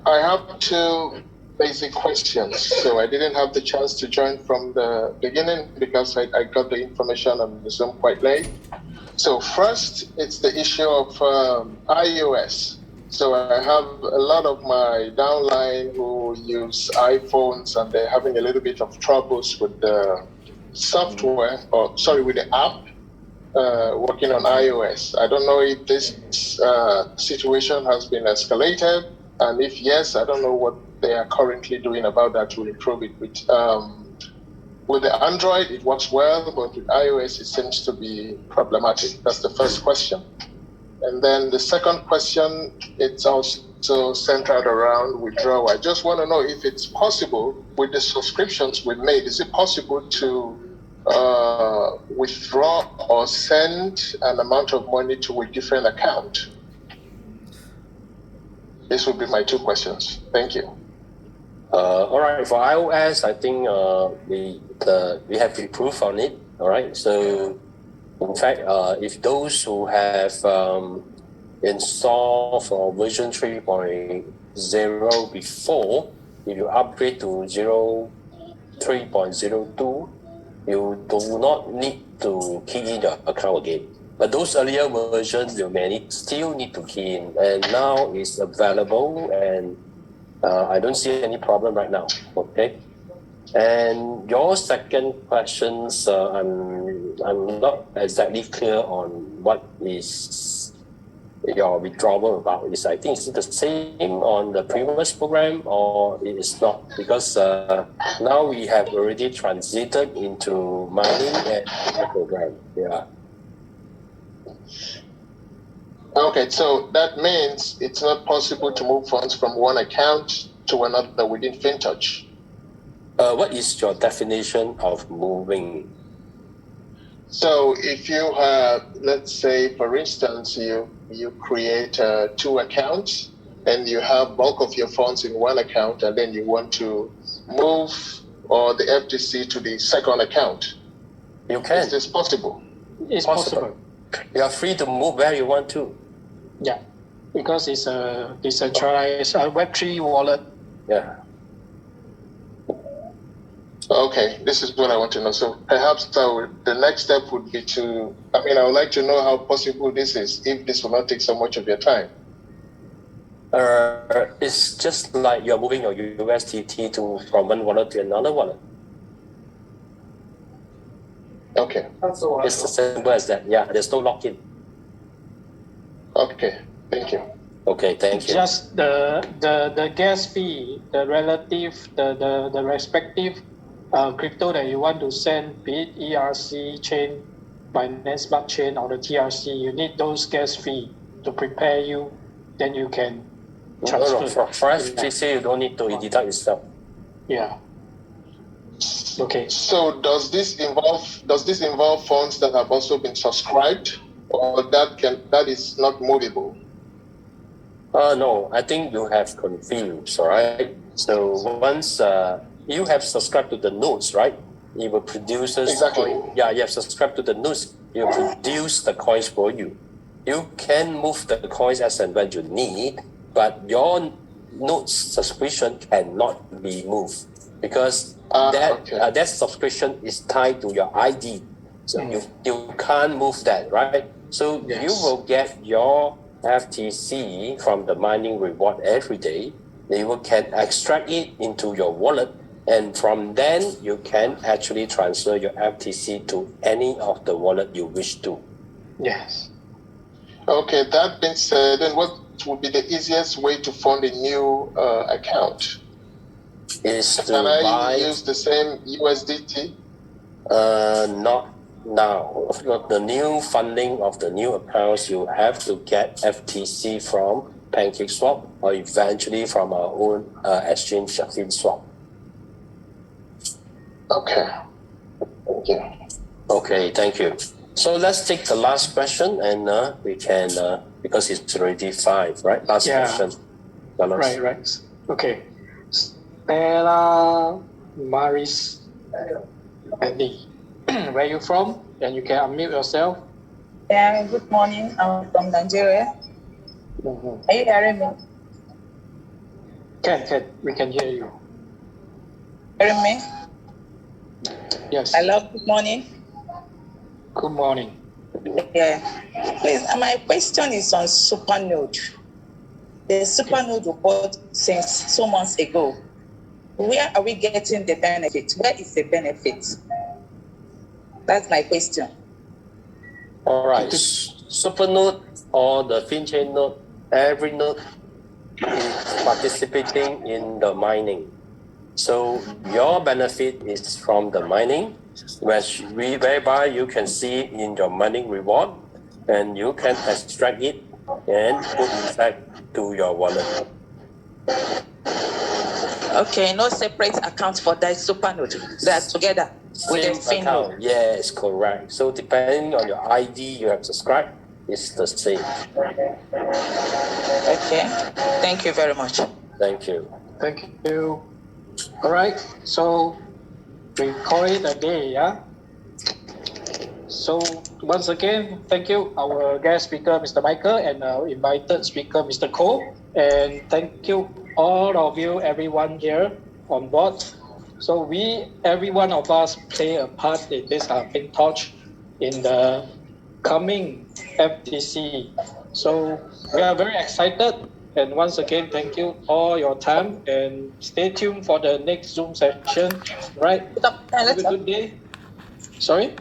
I have 2 basic questions. So I didn't have the chance to join from the beginning because I got the information on the Zoom quite late. So first, it's the issue of iOS. So I have a lot of my downline who use iPhones and they're having a little bit of troubles with the software, with the app working on iOS. I don't know if this situation has been escalated, and if yes, I don't know what they are currently doing about that to improve it. With the Android, it works well, but with iOS, it seems to be problematic. That's the first question. And then the second question, it's also centered around withdrawal. I just want to know if it's possible with the subscriptions we've made, is it possible to withdraw or send an amount of money to a different account? This would be my 2 questions. Thank you. All right. For iOS, I think we have improved on it. All right. So, in fact, if those who have installed for version 3.0 before, if you upgrade to 3.02, you do not need to key in your account again. But those earlier versions, you may still need to key in. And now it's available, and I don't see any problem right now. Okay. And your second questions, I'm not exactly clear on what is your withdrawal about. I think it's the same on the previous program, or it is not, because now we have already transited into mining and the program. Yeah. Okay, so that means it's not possible to move funds from one account to another within Fintoch. What is your definition of moving? So if you have, let's say, for instance, you create 2 accounts and you have bulk of your funds in one account, and then you want to move or the FTC to the second account. You can. Is this possible? It's possible. You are free to move where you want to. Yeah, because it's a decentralized Web3 wallet. Yeah. Okay, this is what I want to know. So perhaps the next step would be I would like to know how possible this is, if this will not take so much of your time. It's just like you're moving your USDT from one wallet to another wallet. Okay. It's as simple as that. Yeah, there's no lock-in. Okay, thank you. Okay, thank you. Just the gas fee, the relative, the respective crypto that you want to send, be it ERC chain, Binance Smart Chain, or the TRC, you need those gas fee to prepare you. Then you can transfer. No, for FTC, you don't need to deduct yourself. Yeah. Okay. So does this involve funds that have also been subscribed, or that is not movable? No, I think you have confused, all right? So once you have subscribed to the notes, right? It will produce Exactly. coin. Yeah, you have subscribed to the notes. It will produce the coins for you. You can move the coins as and when you need, but your notes subscription cannot be moved because that subscription is tied to your ID. So you can't move that, right? So you will get your FTC from the mining reward every day. You can extract it into your wallet, and from then you can actually transfer your FTC to any of the wallet you wish to. Yes. Okay, that being said, then what would be the easiest way to fund a new account? Can I use the same USDT? Not now. The new funding of the new accounts, you have to get FTC from Pancake Swap or eventually from our own exchange, Fintoch. Okay. Thank you. Okay, thank you. So let's take the last question, and we can because it's already 5, right? Last question. Right. Okay. Stella Maris Andy, where are you from? And you can unmute yourself. Yeah, good morning. I'm from Nigeria. Are you hearing me? Can. We can hear you. Hearing me? Yes. Hello, good morning. Good morning. Yeah. Please, my question is on Supernode. The Supernode report since 2 months ago. Where are we getting the benefit? Where is the benefit? That's my question. All right. Supernode or the FinChain node, every node is participating in the mining. So your benefit is from the mining, whereby you can see in your mining reward, and you can extract it and put inside to your wallet. Okay, no separate account for that Supernode. That's together with the Same account. Yes, correct. So depending on your ID you have subscribed, it's the same. Okay. Thank you very much. Thank you. Thank you. All right. So we call it a day, yeah? So once again, thank you, our guest speaker, Mr. Michael, and our invited speaker, Mr. Cole. And thank you, all of you, everyone here on board. So every one of us play a part in this Fintoch in the coming FTC. So we are very excited. And once again, thank you for your time, and stay tuned for the next Zoom session. Right? Have a good day. Sorry?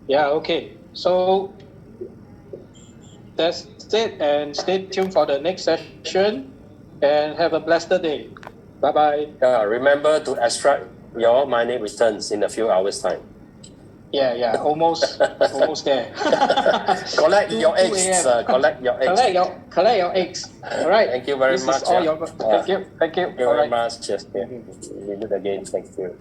Yeah, okay. So that's it, and stay tuned for the next session, and have a blessed day. Bye-bye. Remember to extract your mining returns in a few hours' time. Yeah, almost there. Collect your eggs. Collect your eggs. Collect your eggs. All right. Thank you very much. Thank you. Thank you very much. Just we meet again. Thank you.